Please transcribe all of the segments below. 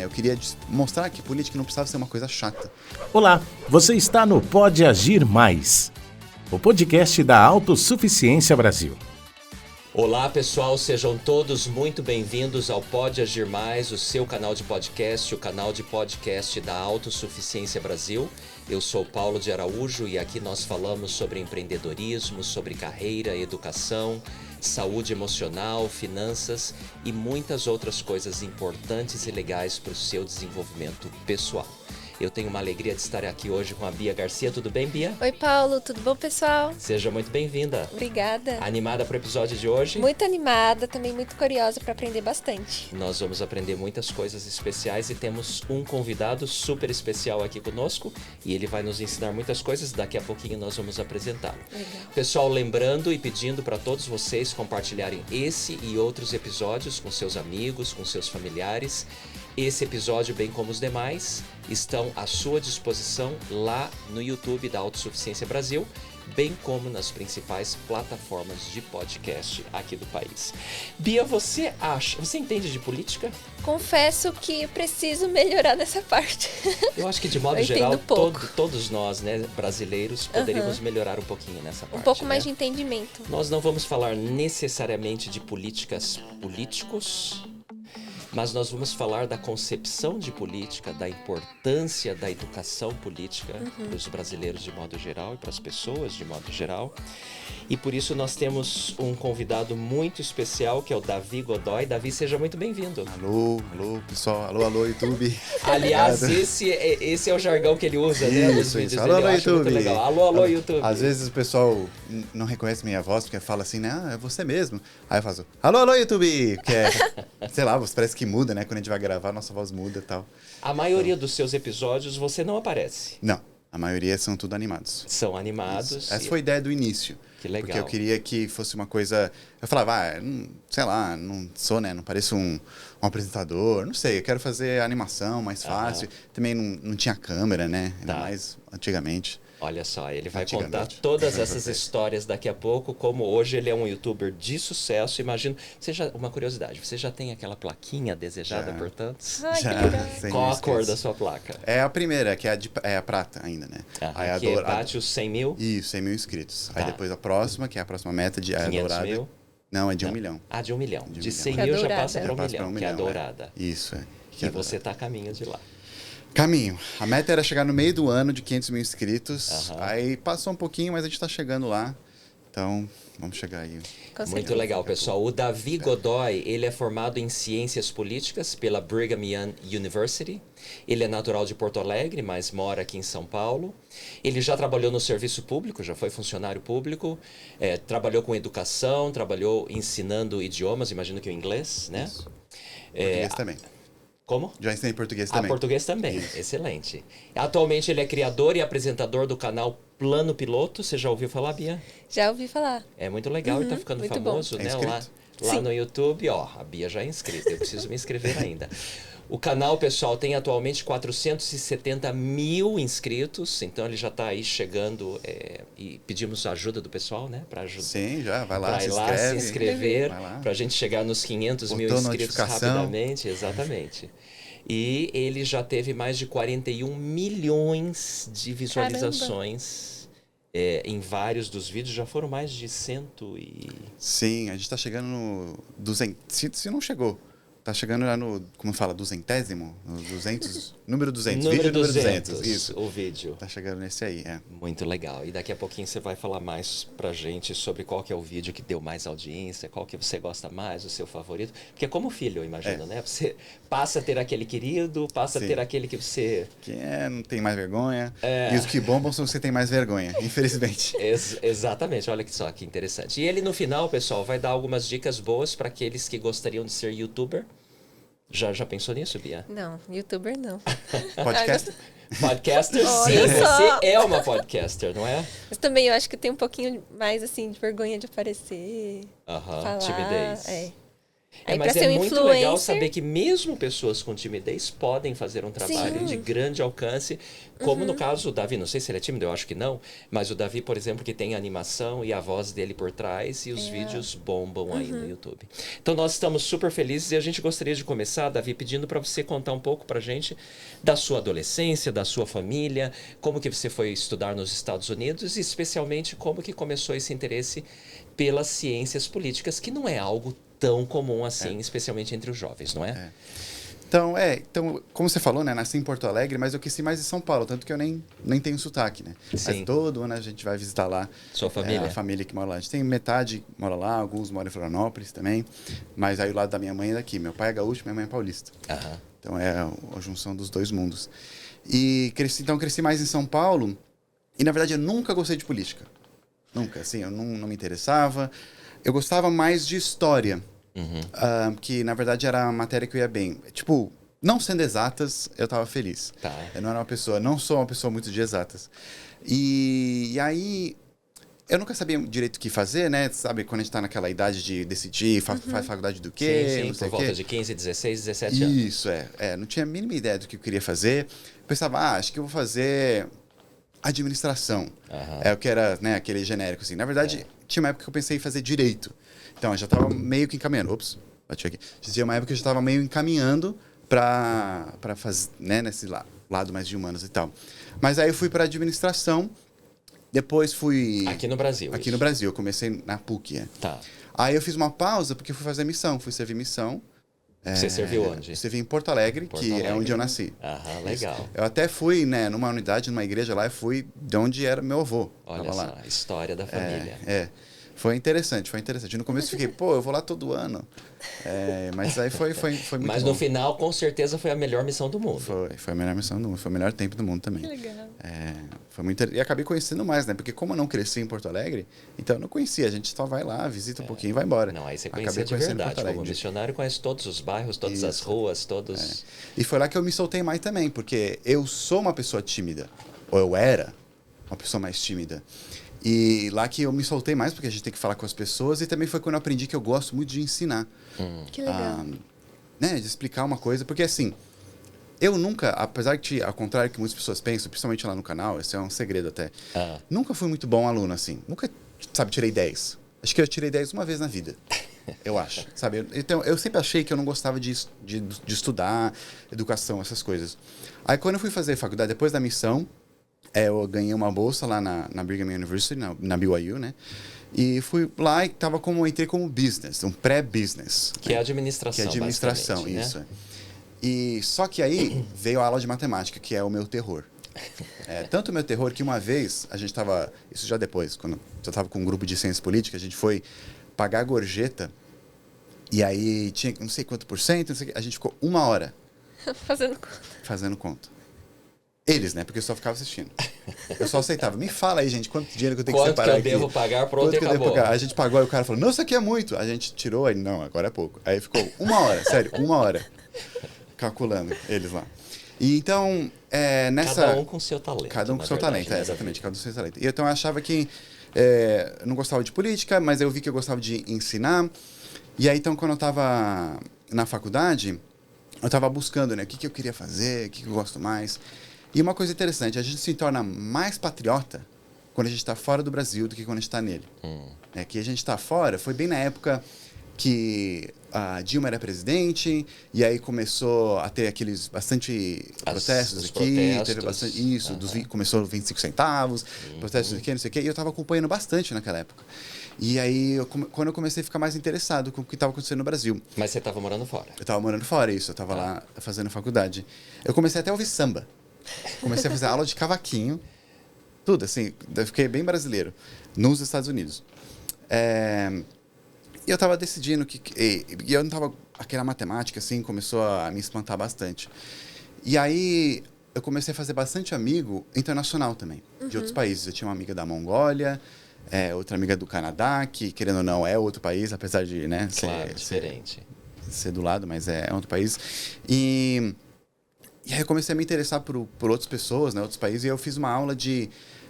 né? Eu queria mostrar que política não precisava ser uma coisa chata. Olá, você está no Pode Agir Mais, o podcast da Autossuficiência Brasil. Olá pessoal, sejam todos muito bem-vindos ao Pode Agir Mais, o seu canal de podcast, o canal de podcast da Autossuficiência Brasil. Eu sou Paulo de Araújo e aqui nós falamos sobre empreendedorismo, sobre carreira, educação, saúde emocional, finanças e muitas outras coisas importantes e legais para o seu desenvolvimento pessoal. Eu tenho uma alegria de estar aqui hoje com a Bia Garcia. Tudo bem, Bia? Oi, Paulo. Tudo bom, pessoal? Seja muito bem-vinda. Obrigada. Animada para o episódio de hoje? Muito animada, também muito curiosa para aprender bastante. Nós vamos aprender muitas coisas especiais e temos um convidado super especial aqui conosco e ele vai nos ensinar muitas coisas. Daqui a pouquinho nós vamos apresentá-lo. Legal. Pessoal, lembrando e pedindo para todos vocês compartilharem esse e outros episódios com seus amigos, com seus familiares. Esse episódio, bem como os demais, estão à sua disposição lá no YouTube da Autossuficiência Brasil, bem como nas principais plataformas de podcast aqui do país. Bia, você entende de política? Confesso que preciso melhorar nessa parte. Eu acho que de modo Eu geral, entendo pouco. todos nós, né, brasileiros, poderíamos melhorar um pouquinho nessa parte. Um pouco mais né? de entendimento. Nós não vamos falar necessariamente de políticos, mas nós vamos falar da concepção de política, da importância da educação política para os brasileiros de modo geral e para as pessoas de modo geral. E por isso nós temos um convidado muito especial, que é o Davi Godoy. Davi, seja muito bem-vindo. Alô, pessoal. Alô, YouTube. Aliás, esse é o jargão que ele usa, né? Nos vídeos Alô, dele. Eu acho YouTube. muito legal. Alô, YouTube. Às vezes o pessoal não reconhece minha voz, porque fala assim, né? É você mesmo. Aí eu faço, alô, YouTube. Que é, sei lá, parece que muda, né? Quando a gente vai gravar, nossa voz muda e tal. A maioria dos seus episódios você não aparece. Não, a maioria são tudo animados. São animados. Isso. Essa foi a ideia do início. Que legal. Porque eu queria que fosse uma coisa... Eu falava, sei lá, não sou, né? Não pareço um apresentador, não sei. Eu quero fazer animação mais fácil. Também não tinha câmera, né? Ainda mais antigamente. Olha só, ele vai contar todas essas histórias daqui a pouco, como hoje ele é um youtuber de sucesso. Imagino, uma curiosidade, você já tem aquela plaquinha desejada, portanto? Ai, Já, que legal. Qual a cor da sua placa? É a primeira, que é a prata ainda, né? Aí que bate os 100 mil? Isso, 100 mil inscritos. Tá. Aí depois a próxima, que é a próxima meta, de a 500 dourada. mil? Não, é de 1 milhão. Ah, de 1 milhão. De 1 De 100 milhão. mil já dourada. passa para 1 passa pra milhão, 1 que é a milhão, dourada. Isso, é. E você está a caminho de lá. Caminho. A meta era chegar no meio do ano de 500 mil inscritos. Aí passou um pouquinho, mas a gente tá chegando lá. Então, vamos chegar aí. Com Muito certeza. legal, pessoal. O Davi Godoy, ele é formado em Ciências Políticas pela Brigham Young University. Ele é natural de Porto Alegre, mas mora aqui em São Paulo. Ele já trabalhou no serviço público, já foi funcionário público. Trabalhou com educação, trabalhou ensinando idiomas, imagino que o inglês, né? Isso. Português também. Como? Já ensinei português também. Português também. Excelente. Atualmente ele é criador e apresentador do canal Plano Piloto. Você já ouviu falar, Bia? Já ouvi falar. É muito legal e tá ficando muito famoso, bom. né? É Lá Sim. no YouTube, ó, a Bia já é inscrita. Eu preciso me inscrever ainda. O canal, pessoal, tem atualmente 470 mil inscritos, então ele já está aí chegando e pedimos a ajuda do pessoal, né? Para ajudar. Sim, já, vai lá, Para se ir lá inscreve. se inscrever, Vai lá. para a gente chegar nos 500 mil Botou inscritos notificação. rapidamente. Exatamente. E ele já teve mais de 41 milhões de visualizações em vários dos vídeos. Já foram mais de 100 e... Sim, a gente tá chegando no 200. Se não chegou, tá chegando já no, como fala, duzentésimo? No 200, número 200. Vídeo número 200, isso. O vídeo. Tá chegando nesse aí, Muito legal. E daqui a pouquinho você vai falar mais pra gente sobre qual que é o vídeo que deu mais audiência, qual que você gosta mais, o seu favorito. Porque como filho, eu imagino, né? Você passa a ter aquele querido, passa a ter aquele que você... Que não tem mais vergonha. E os que bombam são os que tem mais vergonha, infelizmente. Exatamente, olha que só que interessante. E ele no final, pessoal, vai dar algumas dicas boas para aqueles que gostariam de ser youtuber. Já pensou nisso, Bia? Não, youtuber não. Podcast? Podcaster, sim, Olha só. você é uma podcaster, não é? Mas também eu acho que tem um pouquinho mais, assim, de vergonha de aparecer. Aham, falar. timidez. É. Aí, mas pra é ser um muito legal influencer- saber que mesmo pessoas com timidez podem fazer um trabalho Sim. de grande alcance, como no caso do Davi, não sei se ele é tímido, eu acho que não, mas o Davi, por exemplo, que tem a animação e a voz dele por trás e os vídeos bombam aí no YouTube. Então nós estamos super felizes e a gente gostaria de começar, Davi, pedindo para você contar um pouco pra gente da sua adolescência, da sua família, como que você foi estudar nos Estados Unidos e especialmente como que começou esse interesse pelas ciências políticas, que não é algo tão comum assim, especialmente entre os jovens, não é? Então, como você falou, né? Nasci em Porto Alegre, mas eu cresci mais em São Paulo, tanto que eu nem tenho sotaque, né? Sim. Mas todo ano a gente vai visitar lá. Sua família? A família que mora lá. A gente tem metade mora lá, alguns moram em Florianópolis também. Mas aí o lado da minha mãe é daqui. Meu pai é gaúcho, minha mãe é paulista. Aham. Então é a junção dos dois mundos. E cresci mais em São Paulo. E na verdade eu nunca gostei de política. Nunca, assim, eu não me interessava. Eu gostava mais de história. Que na verdade era a matéria que eu ia bem. Tipo, não sendo exatas, eu tava feliz. Tá. Eu não sou uma pessoa muito de exatas. E aí, eu nunca sabia direito o que fazer, né? Sabe, quando a gente tá naquela idade de decidir, faz faculdade do quê? Sim, não sei por o quê. volta de 15, 16, 17 anos. Isso, não tinha a mínima ideia do que eu queria fazer. Pensava, acho que eu vou fazer administração. É o que era, né, aquele genérico, assim. Na verdade, tinha uma época que eu pensei em fazer direito. Então, eu já estava meio que encaminhando. Ops, bati aqui. Tinha uma época que eu já estava meio encaminhando para fazer, né, nesse lado mais de humanos e tal. Mas aí eu fui para administração. Depois fui... Aqui no Brasil. Aqui isso. no Brasil. Eu comecei na PUC, Tá. Aí eu fiz uma pausa porque eu fui fazer missão. Fui servir missão. Você serviu onde? Servi em Porto Alegre, Porto que é Alegre. onde eu nasci. Aham, legal. Eu até fui, né, numa unidade, numa igreja lá, eu fui de onde era meu avô. Olha Tava só, lá. a história da família. Foi interessante. No começo eu fiquei, pô, eu vou lá todo ano. Mas aí foi muito Mas bom. no final, com certeza, foi a melhor missão do mundo. Foi a melhor missão do mundo, foi o melhor tempo do mundo também. Que legal. Foi muito E acabei conhecendo mais, né? Porque como eu não cresci em Porto Alegre, então eu não conhecia. A gente só vai lá, visita um pouquinho e vai embora. Não, aí você Acabei conhecia de conhecendo verdade. Porto Como Alegre. missionário, conhece todos os bairros, todas as ruas, todos... E foi lá que eu me soltei mais também, porque eu sou uma pessoa tímida. Ou eu era uma pessoa mais tímida. E lá que eu me soltei mais, porque a gente tem que falar com as pessoas. E também foi quando eu aprendi que eu gosto muito de ensinar. Que legal. Né, de explicar uma coisa. Porque assim, eu nunca, apesar que, ao contrário que muitas pessoas pensam, principalmente lá no canal, esse é um segredo até. Nunca fui muito bom aluno, assim. Nunca, sabe, tirei 10. Acho que eu tirei 10 uma vez na vida. Eu acho, sabe? Então, eu sempre achei que eu não gostava de estudar, educação, essas coisas. Aí, quando eu fui fazer faculdade, depois da missão, eu ganhei uma bolsa lá na Brigham Young University, na BYU, né? E fui lá e entrei como business, um pré-business. Que é administração, Que é administração, basicamente, isso. né? E só que aí veio a aula de matemática, que é o meu terror. Tanto o meu terror que uma vez, a gente estava, isso já depois, quando eu estava com um grupo de ciências políticas, a gente foi pagar a gorjeta, e aí tinha não sei quanto por cento, não sei o que, a gente ficou 1 hora Fazendo conta. fazendo conta. Eles, né? Porque eu só ficava assistindo. Eu só aceitava. Me fala aí, gente, quanto dinheiro que eu tenho que Quanto separar que eu aqui. devo pagar, pronto, Quanto e que eu devo acabou. pagar? A gente pagou, aí o cara falou, não, isso aqui é muito. A gente tirou, aí, não, agora é pouco. Aí ficou 1 hora, sério, 1 hora. Calculando, eles lá. E então, nessa... Cada um com seu talento. Cada um com na seu verdade, talento, né, exatamente, Davi? cada um com seu talento. E então eu achava que eu não gostava de política, mas eu vi que eu gostava de ensinar. E aí, então, quando eu estava na faculdade, eu estava buscando, né, o que eu queria fazer, o que eu gosto mais. E uma coisa interessante, a gente se torna mais patriota quando a gente está fora do Brasil do que quando a gente está nele. Que a gente está fora, foi bem na época que a Dilma era presidente, e aí começou a ter aqueles bastante protestos os aqui, protestos. teve bastante isso, começou 25 centavos, protestos aqui, não sei o quê, e eu estava acompanhando bastante naquela época. E aí, quando eu comecei a ficar mais interessado com o que estava acontecendo no Brasil. Mas você estava morando fora. Eu estava morando fora, isso, eu estava lá fazendo faculdade. Eu comecei até a ouvir samba. Comecei a fazer aula de cavaquinho, tudo, assim, eu fiquei bem brasileiro, nos Estados Unidos. E eu estava decidindo e eu não estava... Aquela matemática, assim, começou a me espantar bastante. E aí, eu comecei a fazer bastante amigo internacional também, de outros países. Eu tinha uma amiga da Mongólia, outra amiga do Canadá, que, querendo ou não, é outro país, apesar de, né, Claro, diferente. ser do lado, mas é outro país. E aí eu comecei a me interessar por outras pessoas, né, outros países, e eu fiz uma aula de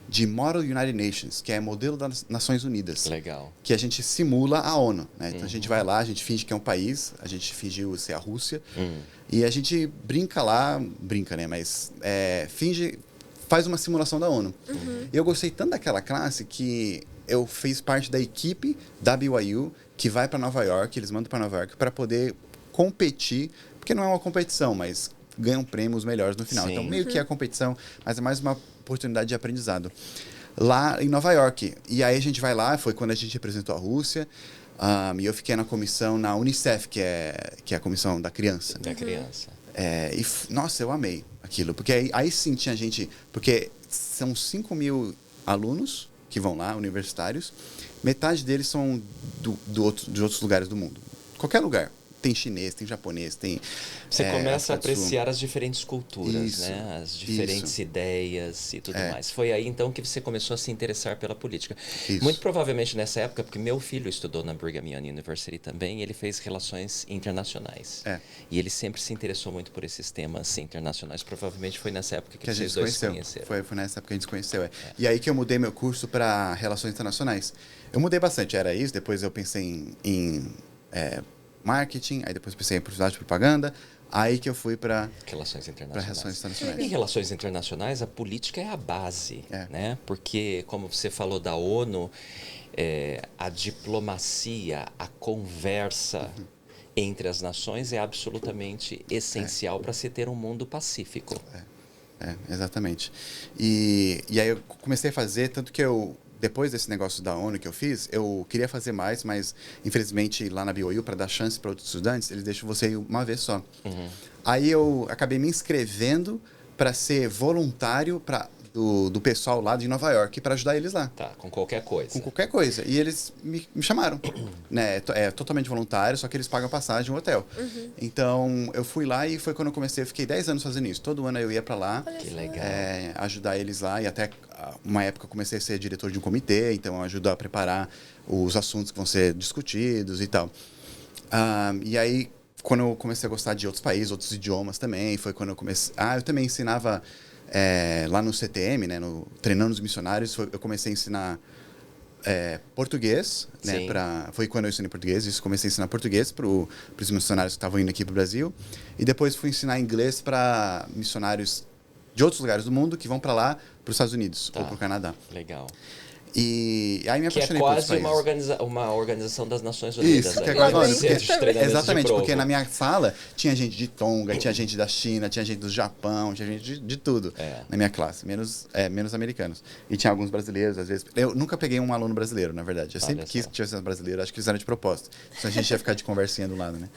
de Model United Nations, que é modelo das Nações Unidas. Legal. Que a gente simula a ONU, né? Então a gente vai lá, a gente finge que é um país, a gente finge ser a Rússia, e a gente brinca lá, né? Mas faz uma simulação da ONU. E eu gostei tanto daquela classe que eu fiz parte da equipe da BYU que vai para Nova York, eles mandam para Nova York para poder competir, porque não é uma competição, mas ganham prêmios melhores no final. Sim. Então meio que é competição, mas é mais uma oportunidade de aprendizado. Lá em Nova York. E aí a gente vai lá, foi quando a gente representou a Rússia, e eu fiquei na comissão na Unicef, que é a comissão da criança. Da criança. Nossa, eu amei aquilo, porque aí sim tinha gente, porque são 5.000 alunos que vão lá, universitários, metade deles são de outros lugares do mundo. Qualquer lugar. Tem chinês, tem japonês, tem... Você começa a África do Sul. apreciar as diferentes culturas, Isso, né? As diferentes ideias e tudo mais. Foi aí, então, que você começou a se interessar pela política. Isso. Muito provavelmente nessa época, porque meu filho estudou na Brigham Young University também, e ele fez relações internacionais. E ele sempre se interessou muito por esses temas internacionais. Provavelmente foi nessa época que vocês dois se conheceram. Foi nessa época que a gente se conheceu, E aí que eu mudei meu curso para Relações Internacionais. Eu mudei bastante, era isso. Depois eu pensei em marketing, aí depois pensei em publicidade e propaganda, aí que eu fui para Relações Internacionais. Relações Internacionais. Em relações internacionais, a política é a base, né? Porque, como você falou da ONU, a diplomacia, a conversa entre as nações é absolutamente essencial para se ter um mundo pacífico. Exatamente. E aí eu comecei a fazer, tanto que depois desse negócio da ONU que eu fiz, eu queria fazer mais, mas infelizmente lá na BYU, para dar chance para outros estudantes, eles deixam você ir uma vez só. Aí eu acabei me inscrevendo para ser voluntário do pessoal lá de Nova York, para ajudar eles lá. Tá, com qualquer coisa. Com qualquer coisa. E eles me chamaram. Né? É totalmente voluntário, só que eles pagam passagem no hotel. Então, eu fui lá e foi quando eu comecei. Eu fiquei 10 anos fazendo isso. Todo ano eu ia para lá. Que legal. Ajudar eles lá. E até uma época eu comecei a ser diretor de um comitê. Então, eu ajudo a preparar os assuntos que vão ser discutidos e tal. E aí, quando eu comecei a gostar de outros países, outros idiomas também, foi quando eu comecei... eu também ensinava... lá no CTM, né, treinando os missionários, eu comecei a ensinar português, né, foi quando eu ensinei português, comecei a ensinar português para os missionários que estavam indo aqui para o Brasil, e depois fui ensinar inglês para missionários de outros lugares do mundo que vão para lá, para os Estados Unidos ou para o Canadá. Legal. E aí me apaixonei por pelos países. uma organização das Nações Unidas. Isso, que agora exatamente, porque porque na minha sala tinha gente de Tonga, tinha gente da China, tinha gente do Japão, tinha gente de tudo na minha classe, menos americanos. E tinha alguns brasileiros, às vezes. Eu nunca peguei um aluno brasileiro, na verdade. Eu sempre quis que tivesse um brasileiro, acho que fizeram de propósito. Senão a gente ia ficar de conversinha do lado, né?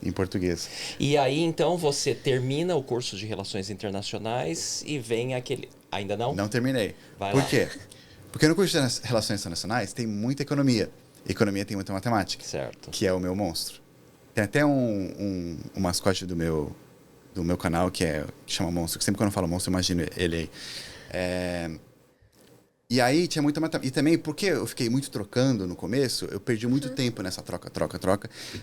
Em português. E aí, então, você termina o curso de Relações Internacionais e vem aquele... Ainda não? Não terminei. Vai Por lá. quê? Porque no curso de Relações Internacionais tem muita economia. Economia tem muita matemática. Certo. Que é o meu monstro. Tem até um mascote do meu canal que chama Monstro. Que sempre quando eu falo monstro, eu imagino ele aí. E aí tinha muita matemática. E também, porque eu fiquei muito trocando no começo, eu perdi muito tempo nessa troca.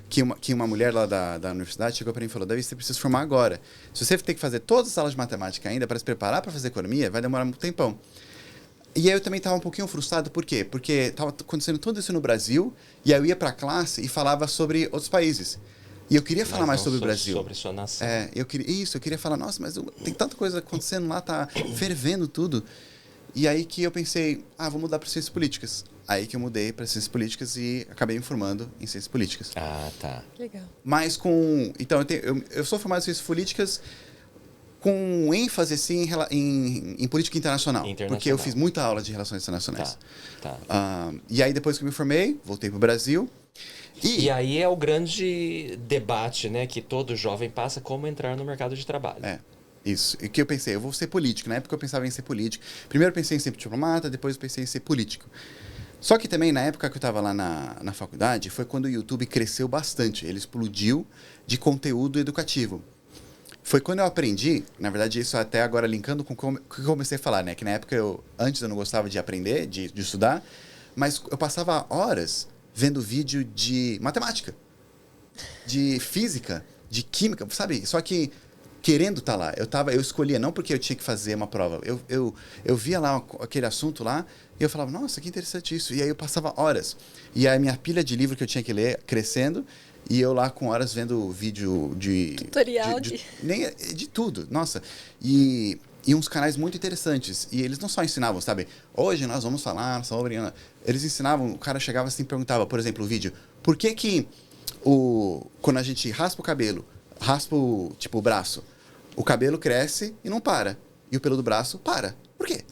Que uma mulher lá da universidade chegou para mim e falou: Davi, você precisa se formar agora. Se você ter que fazer todas as aulas de matemática ainda para se preparar para fazer economia, vai demorar muito tempão. E aí eu também estava um pouquinho frustrado, por quê? Porque estava acontecendo tudo isso no Brasil, e aí eu ia para a classe e falava sobre outros países. E eu queria falar mais sobre o Brasil. Sobre sua nação. Eu queria falar, nossa, mas tem tanta coisa acontecendo lá, tá fervendo tudo. E aí que eu pensei, vou mudar para ciências políticas. Aí que eu mudei para ciências políticas e acabei me formando em ciências políticas. Tá. Legal. Mas então, eu sou formado em ciências políticas com ênfase, assim, em política internacional. Porque eu fiz muita aula de relações internacionais. Tá. E aí, depois que eu me formei, voltei para o Brasil. E aí é o grande debate, né? Que todo jovem passa, como entrar no mercado de trabalho. Isso. E que eu pensei, eu vou ser político. Na época eu pensava em ser político. Primeiro eu pensei em ser diplomata, depois eu pensei em ser político. Só que também, na época que eu estava lá na faculdade, foi quando o YouTube cresceu bastante. Ele explodiu de conteúdo educativo. Foi quando eu aprendi, na verdade isso até agora linkando com o que eu comecei a falar, né? Que na época antes eu não gostava de aprender, de estudar, mas eu passava horas vendo vídeo de matemática, de física, de química, sabe? Só que querendo estar lá. Eu escolhia, não porque eu tinha que fazer uma prova. Eu via lá aquele assunto lá e eu falava, nossa, que interessante isso. E aí eu passava horas. E aí a minha pilha de livro que eu tinha que ler crescendo e eu lá com horas vendo vídeo de... Tutorial de tudo, nossa. E uns canais muito interessantes. E eles não só ensinavam, sabe? Hoje nós vamos falar sobre... Eles ensinavam, o cara chegava assim e perguntava, por exemplo, o vídeo, por que quando a gente raspa o cabelo, raspa o braço, o cabelo cresce e não para. E o pelo do braço para. Por quê?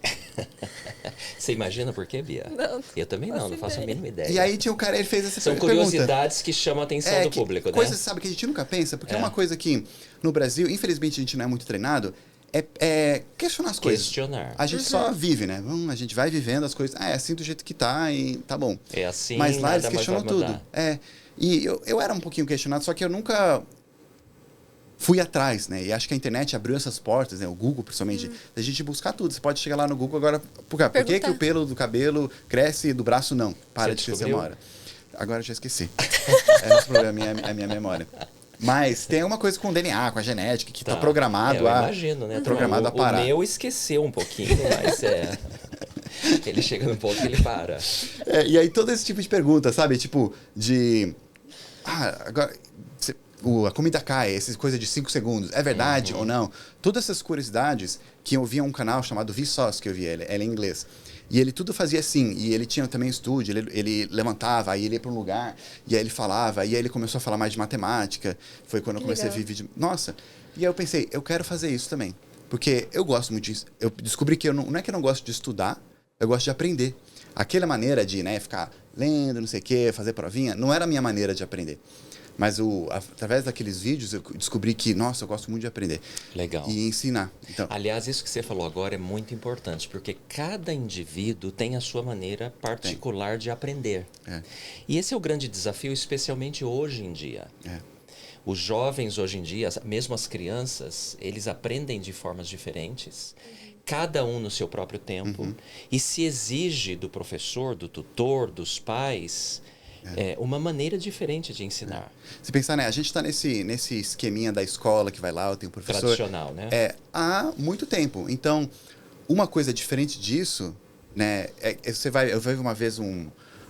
Você imagina por quê, Bia? Não. Eu também não faço a mínima ideia. E aí tinha um cara, ele fez essa São pergunta. curiosidades que chamam a atenção do público, né? Coisas, sabe, que a gente nunca pensa, porque é uma coisa que no Brasil, infelizmente, a gente não é muito treinado, é questionar as coisas. Questionar. A gente só vive, né? A gente vai vivendo as coisas. É assim do jeito que tá e tá bom. É assim, mas lá eles nada mais questionam vai tudo. mudar. E eu era um pouquinho questionado, só que eu nunca fui atrás, né? E acho que a internet abriu essas portas, né? O Google, principalmente, da gente buscar tudo. Você pode chegar lá no Google agora, por que o pelo do cabelo cresce e do braço não? Para de crescer uma hora. Agora eu já esqueci. Esse problema é a minha memória. Mas tem uma coisa com o DNA, com a genética, que está programado eu imagino, né? Programado a parar. O meu esqueceu um pouquinho, mas ele chega no ponto que ele para. E aí todo esse tipo de pergunta, sabe? Tipo, agora... a comida cai, essas coisas de 5 segundos, é verdade ou não? Todas essas curiosidades, que eu via um canal chamado Vsauce, que eu via, ele é em inglês. E ele tudo fazia assim, e ele tinha também estúdio, ele levantava, aí ele ia para um lugar, e aí ele falava, e aí ele começou a falar mais de matemática, foi quando eu comecei a ver vídeo. Nossa, e aí eu pensei, eu quero fazer isso também, porque eu gosto muito disso. Eu descobri que não é que eu não gosto de estudar, eu gosto de aprender. Aquela maneira de, né, ficar lendo, não sei o quê, fazer provinha, não era a minha maneira de aprender. Mas através daqueles vídeos eu descobri que, nossa, eu gosto muito de aprender. Legal. E ensinar. Então, aliás, isso que você falou agora é muito importante, porque cada indivíduo tem a sua maneira particular de aprender. E esse é o grande desafio, especialmente hoje em dia. Os jovens hoje em dia, mesmo as crianças, eles aprendem de formas diferentes, cada um no seu próprio tempo, e se exige do professor, do tutor, dos pais... uma maneira diferente de ensinar. Se pensar, né? A gente está nesse esqueminha da escola que vai lá, eu tenho um professor... Tradicional, né? Há muito tempo. Então, uma coisa diferente disso, né? Eu vi uma vez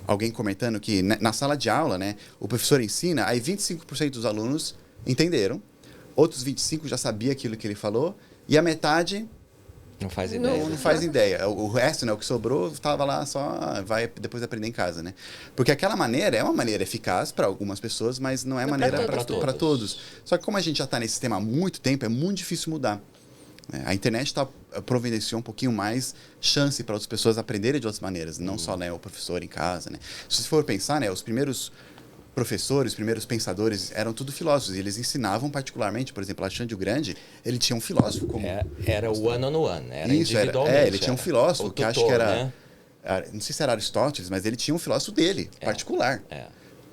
alguém comentando que na sala de aula, né? O professor ensina, aí 25% dos alunos entenderam, outros 25% já sabia aquilo que ele falou, e a metade... Não faz ideia. Não faz ideia. O resto, né, o que sobrou, estava lá só, vai depois aprender em casa, né? Porque aquela maneira é uma maneira eficaz para algumas pessoas, mas não é maneira para todos. Só que como a gente já está nesse sistema há muito tempo, é muito difícil mudar. A internet providenciou um pouquinho mais chance para outras pessoas aprenderem de outras maneiras, não só, né, o professor em casa, né? Se você for pensar, né, os primeiros professores, os primeiros pensadores eram tudo filósofos. E eles ensinavam particularmente, por exemplo, Alexandre o Grande, ele tinha um filósofo como... Era o one-on-one, era isso, individualmente. ele tinha um filósofo que acho que era... Né? Não sei se era Aristóteles, mas ele tinha um filósofo dele, particular.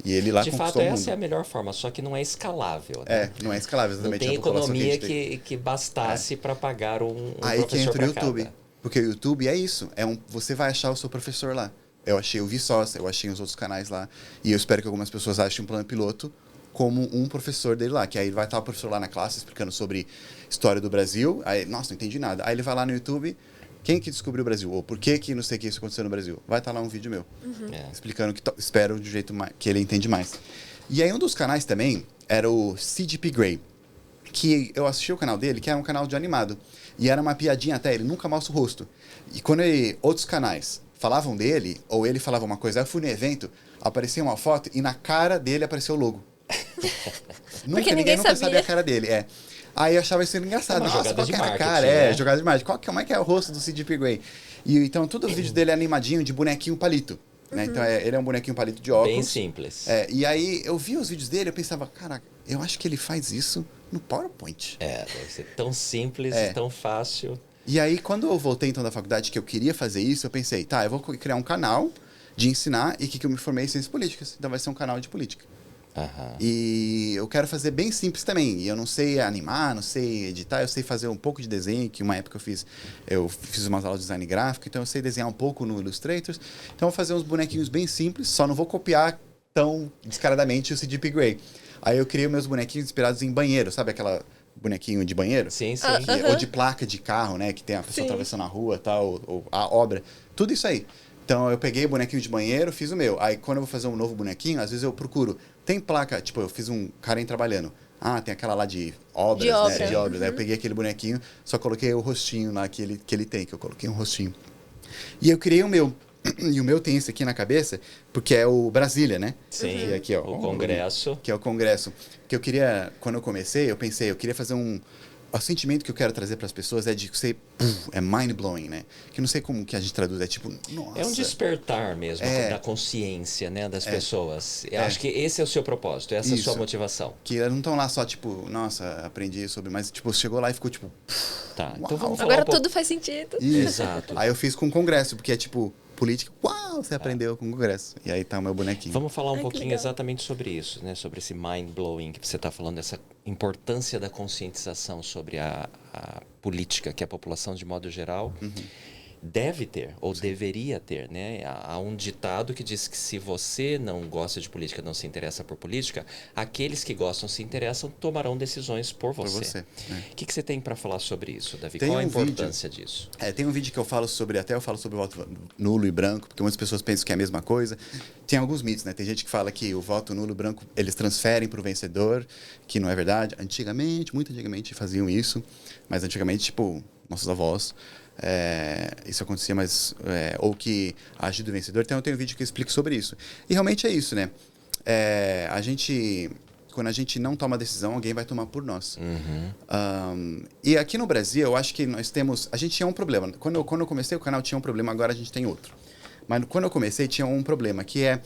E ele lá conquistou o mundo. De fato, essa é a melhor forma, só que não é escalável. Né? Não é escalável, exatamente. Não tem economia que bastasse para pagar um aí professor que entra o YouTube. cada. Porque o YouTube é isso. Você vai achar o seu professor lá. Eu achei o Vsauce, eu achei os outros canais lá. E eu espero que algumas pessoas achem um Plano Piloto como um professor dele lá. Que aí vai estar o professor lá na classe explicando sobre história do Brasil. Aí, nossa, não entendi nada. Aí ele vai lá no YouTube, quem que descobriu o Brasil? Ou por que não sei o que isso aconteceu no Brasil? Vai estar lá um vídeo meu. Explicando espero do jeito que ele entende mais. E aí um dos canais também era o CGP Grey. Que eu assisti o canal dele, que era um canal de animado. E era uma piadinha até, ele nunca mostra o rosto. E quando outros canais falavam dele, ou ele falava uma coisa, eu fui no evento, aparecia uma foto e na cara dele apareceu o logo. Ninguém nunca sabia a cara dele. Aí eu achava isso engraçado. Nossa, qual que era a cara? Né? Jogada de marketing. Como é que é o rosto do CGP Grey? E então, todos os vídeos dele é animadinho de bonequinho palito. Né? Então, ele é um bonequinho palito de óculos. Bem simples. E aí, eu vi os vídeos dele, eu pensava, cara, eu acho que ele faz isso no PowerPoint. Deve ser tão simples, tão fácil. E aí, quando eu voltei, então, da faculdade, que eu queria fazer isso, eu pensei, eu vou criar um canal de ensinar e que eu me formei em ciências políticas. Então, vai ser um canal de política. E eu quero fazer bem simples também. E eu não sei animar, não sei editar, eu sei fazer um pouco de desenho, que uma época eu fiz umas aulas de design gráfico, então eu sei desenhar um pouco no Illustrator. Então, eu vou fazer uns bonequinhos bem simples, só não vou copiar tão descaradamente o CGP Grey. Aí eu criei meus bonequinhos inspirados em banheiro, sabe aquela bonequinho de banheiro? Sim, sim. Ou de placa de carro, né? Que tem a pessoa atravessando a rua, tal, ou a obra. Tudo isso aí. Então, eu peguei o bonequinho de banheiro, fiz o meu. Aí, quando eu vou fazer um novo bonequinho, às vezes eu procuro. Tem placa, tipo, eu fiz um Karen trabalhando. Ah, tem aquela lá de obras, né? De obras. Aí eu peguei aquele bonequinho, só coloquei o rostinho lá que ele tem, que eu coloquei um rostinho. E eu criei o meu. E o meu tem esse aqui na cabeça, porque é o Brasília, né? Sim, que aqui, ó, o Congresso. Que é o Congresso. Que eu queria, quando eu comecei, eu pensei, eu queria fazer um... O sentimento que eu quero trazer para as pessoas é de ser... É mind-blowing, né? Que eu não sei como que a gente traduz, é tipo... Nossa. É um despertar mesmo da consciência, né, das pessoas. Eu acho que esse é o seu propósito, essa é a sua motivação. Que elas não estão lá só, tipo, nossa, aprendi sobre... Mas, tipo, chegou lá e ficou, tipo... Tá, uau. então vamos falar Agora tudo faz sentido. Exato. Aí eu fiz com o Congresso, porque é, tipo... Política, uau, você aprendeu com o Congresso. E aí tá o meu bonequinho. Vamos falar um pouquinho legal. exatamente sobre isso, né? Sobre esse mind-blowing que você está falando, essa importância da conscientização sobre a política que a população, de modo geral, deve ter, ou deveria ter, né? Há um ditado que diz que se você não gosta de política, não se interessa por política, aqueles que gostam, se interessam, tomarão decisões por você. O que você tem para falar sobre isso, Davi? Qual a importância disso? Tem um vídeo que eu falo sobre, até eu falo sobre o voto nulo e branco, porque muitas pessoas pensam que é a mesma coisa. Tem alguns mitos, né? Tem gente que fala que o voto nulo e branco, eles transferem para o vencedor, que não é verdade. Antigamente, muito antigamente faziam isso, mas antigamente, tipo, nossos avós... isso acontecia, mas ou que ajuda o vencedor. Então eu tenho um vídeo que eu explico sobre isso. E realmente é isso, né? Quando a gente não toma decisão, alguém vai tomar por nós. E aqui no Brasil, eu acho que nós temos... A gente tinha um problema. Quando eu comecei, o canal tinha um problema, agora a gente tem outro. Mas quando eu comecei, tinha um problema, que é...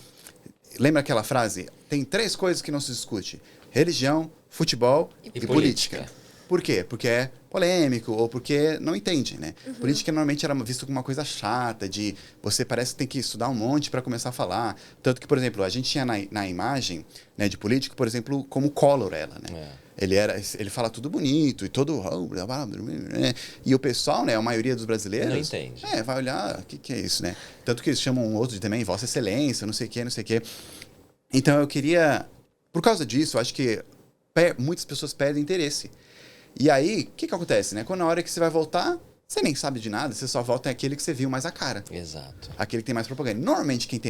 Lembra aquela frase? Tem 3 coisas que não se discute. Religião, futebol e política. Por quê? Porque é polêmico ou porque não entende, né? Política normalmente era visto como uma coisa chata, de você parece que tem que estudar um monte para começar a falar. Tanto que, por exemplo, a gente tinha na imagem, né, de político, por exemplo, como Collor ela, né? Ele fala tudo bonito e todo... E o pessoal, né, a maioria dos brasileiros... Não entende. Vai olhar, o que é isso, né? Tanto que eles chamam um outro de também, Vossa Excelência, não sei o quê, não sei o quê. Então eu queria... Por causa disso, eu acho que muitas pessoas perdem interesse. E aí, o que acontece, né? Quando na hora que você vai voltar, você nem sabe de nada, você só volta aquele que você viu mais a cara. Exato. Aquele que tem mais propaganda. Normalmente, quem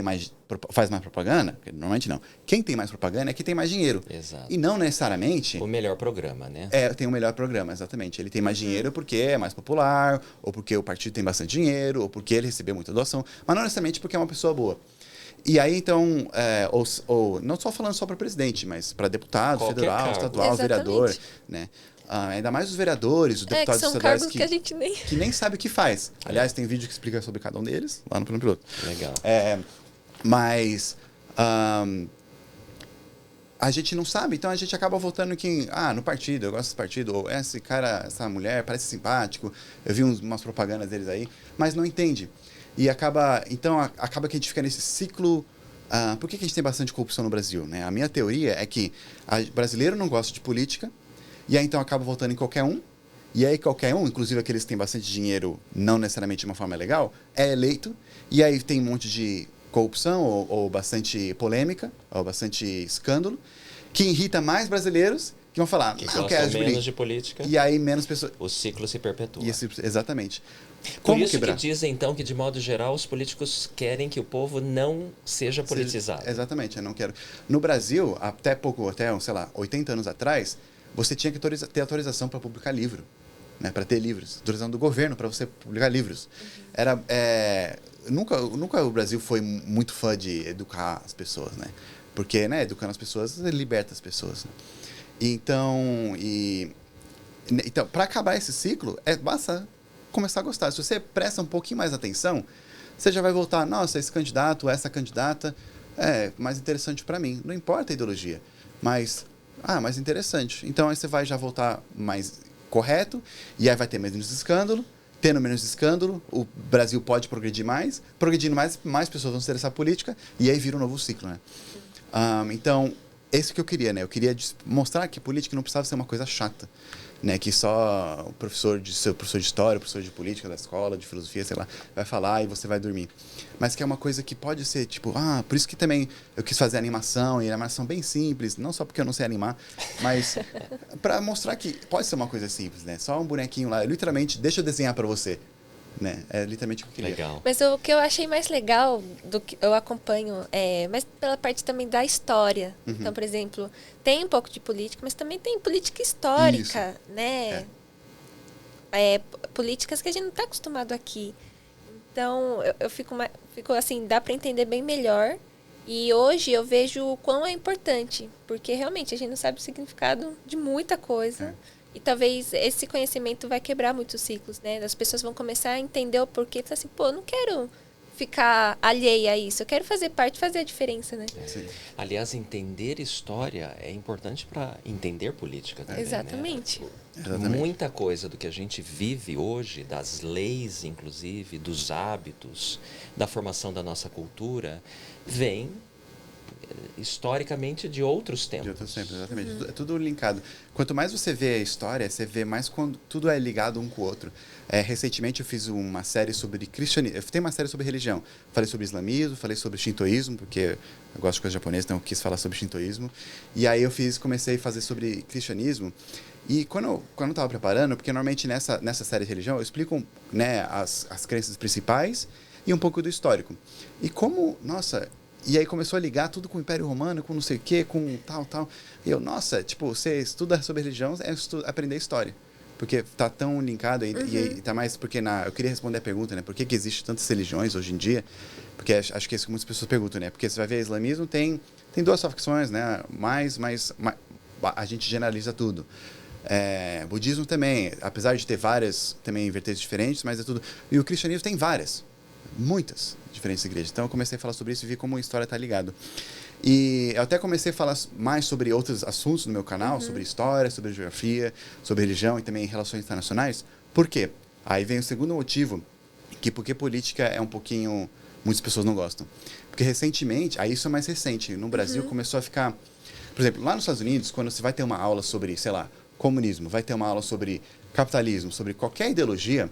faz mais propaganda, normalmente não. Quem tem mais propaganda é quem tem mais dinheiro. Exato. E não necessariamente... O melhor programa, né? Tem o melhor programa, exatamente. Ele tem mais dinheiro porque é mais popular, ou porque o partido tem bastante dinheiro, ou porque ele recebeu muita doação, mas não necessariamente porque é uma pessoa boa. E aí, então, não só falando só para presidente, mas para deputado, qualquer federal, cargo. estadual, vereador, né? Ainda mais os vereadores, os deputados que são estaduais cargos que a gente nem... que nem sabe o que faz. Aliás, tem vídeo que explica sobre cada um deles, lá no Plano Piloto. Legal. Mas a gente não sabe, então a gente acaba votando no partido, eu gosto desse partido, ou esse cara, essa mulher, parece simpático, eu vi umas propagandas deles aí, mas não entende. E acaba que a gente fica nesse ciclo. Por que a gente tem bastante corrupção no Brasil, né? A minha teoria é que o brasileiro não gosta de política, e aí então acaba votando em qualquer um, e aí qualquer um, inclusive aqueles que têm bastante dinheiro, não necessariamente de uma forma legal, é eleito, e aí tem um monte de corrupção, ou bastante polêmica, ou bastante escândalo, que irrita mais brasileiros, que vão falar, Que eu quero menos de política. E aí menos pessoas... O ciclo se perpetua. Exatamente. Por Como isso quebrar? que dizem, então, que de modo geral os políticos querem que o povo não seja politizado. Exatamente, eu não quero. No Brasil, até 80 anos atrás, você tinha que ter autorização para publicar livro, né? Para ter livros. Autorização do governo para você publicar livros. Nunca o Brasil foi muito fã de educar as pessoas, né? Porque, né, educando as pessoas, liberta as pessoas. Né? Então, para acabar esse ciclo, basta começar a gostar. Se você presta um pouquinho mais atenção, você já vai voltar, nossa, esse candidato, essa candidata é mais interessante para mim. Não importa a ideologia, mas mais interessante. Então aí você vai já voltar mais correto, e aí vai ter menos escândalo. Tendo menos escândalo, o Brasil pode progredir mais. Progredindo mais pessoas vão se interessar por política, e aí vira um novo ciclo, né? Então, esse que eu queria, né? Eu queria mostrar que política não precisava ser uma coisa chata. né? Que só o professor de história, o professor de política da escola, de filosofia, sei lá, vai falar e você vai dormir. Mas que é uma coisa que pode ser, tipo, por isso que também eu quis fazer animação, e animação bem simples, não só porque eu não sei animar, mas para mostrar que pode ser uma coisa simples, né? Só um bonequinho lá, literalmente, deixa eu desenhar para você, né? É literalmente o que eu queria. Legal. Mas o que eu achei mais legal do que eu acompanho mas pela parte também da história. Então, por exemplo, tem um pouco de política, mas também tem política histórica, né? Políticas que a gente não está acostumado aqui. Então, eu fico assim, dá para entender bem melhor. E hoje eu vejo o quão é importante, porque realmente a gente não sabe o significado de muita coisa. E talvez esse conhecimento vai quebrar muitos ciclos, né? As pessoas vão começar a entender o porquê. Assim, pô, eu não quero ficar alheia a isso. Eu quero fazer parte, fazer a diferença, né? Sim. Aliás, entender história é importante para entender política também, Exatamente. Né? Exatamente. Muita coisa do que a gente vive hoje, das leis, inclusive, dos hábitos, da formação da nossa cultura, vem historicamente de outros tempos. De outros tempos, exatamente. É tudo linkado. Quanto mais você vê a história, você vê mais quando tudo é ligado um com o outro. Recentemente eu fiz uma série sobre cristianismo. Eu tenho uma série sobre religião. Falei sobre islamismo, falei sobre shintoísmo, porque eu gosto de coisa japonesa, então eu quis falar sobre shintoísmo. E aí comecei a fazer sobre cristianismo. E quando eu estava preparando, porque normalmente nessa série de religião eu explico, né, as crenças principais e um pouco do histórico. E como, nossa... E aí começou a ligar tudo com o Império Romano, com não sei o quê, com tal. E eu, nossa, tipo, você estuda sobre religião, aprender história. Porque tá tão linkado e tá mais... Porque eu queria responder a pergunta, né? Por que existe tantas religiões hoje em dia? Porque acho que é isso que muitas pessoas perguntam, né? Porque você vai ver, islamismo tem duas facções, né? Mas a gente generaliza tudo. Budismo também, apesar de ter várias também vertentes diferentes, mas é tudo... E o cristianismo tem várias. Muitas diferentes igrejas. Então eu comecei a falar sobre isso e vi como a história está ligada. E eu até comecei a falar mais sobre outros assuntos no meu canal, sobre história, sobre geografia, sobre religião e também relações internacionais. Por quê? Aí vem o segundo motivo, porque política é um pouquinho... Muitas pessoas não gostam. Porque recentemente, aí isso é mais recente, no Brasil começou a ficar... Por exemplo, lá nos Estados Unidos, quando você vai ter uma aula sobre, sei lá, comunismo, vai ter uma aula sobre capitalismo, sobre qualquer ideologia...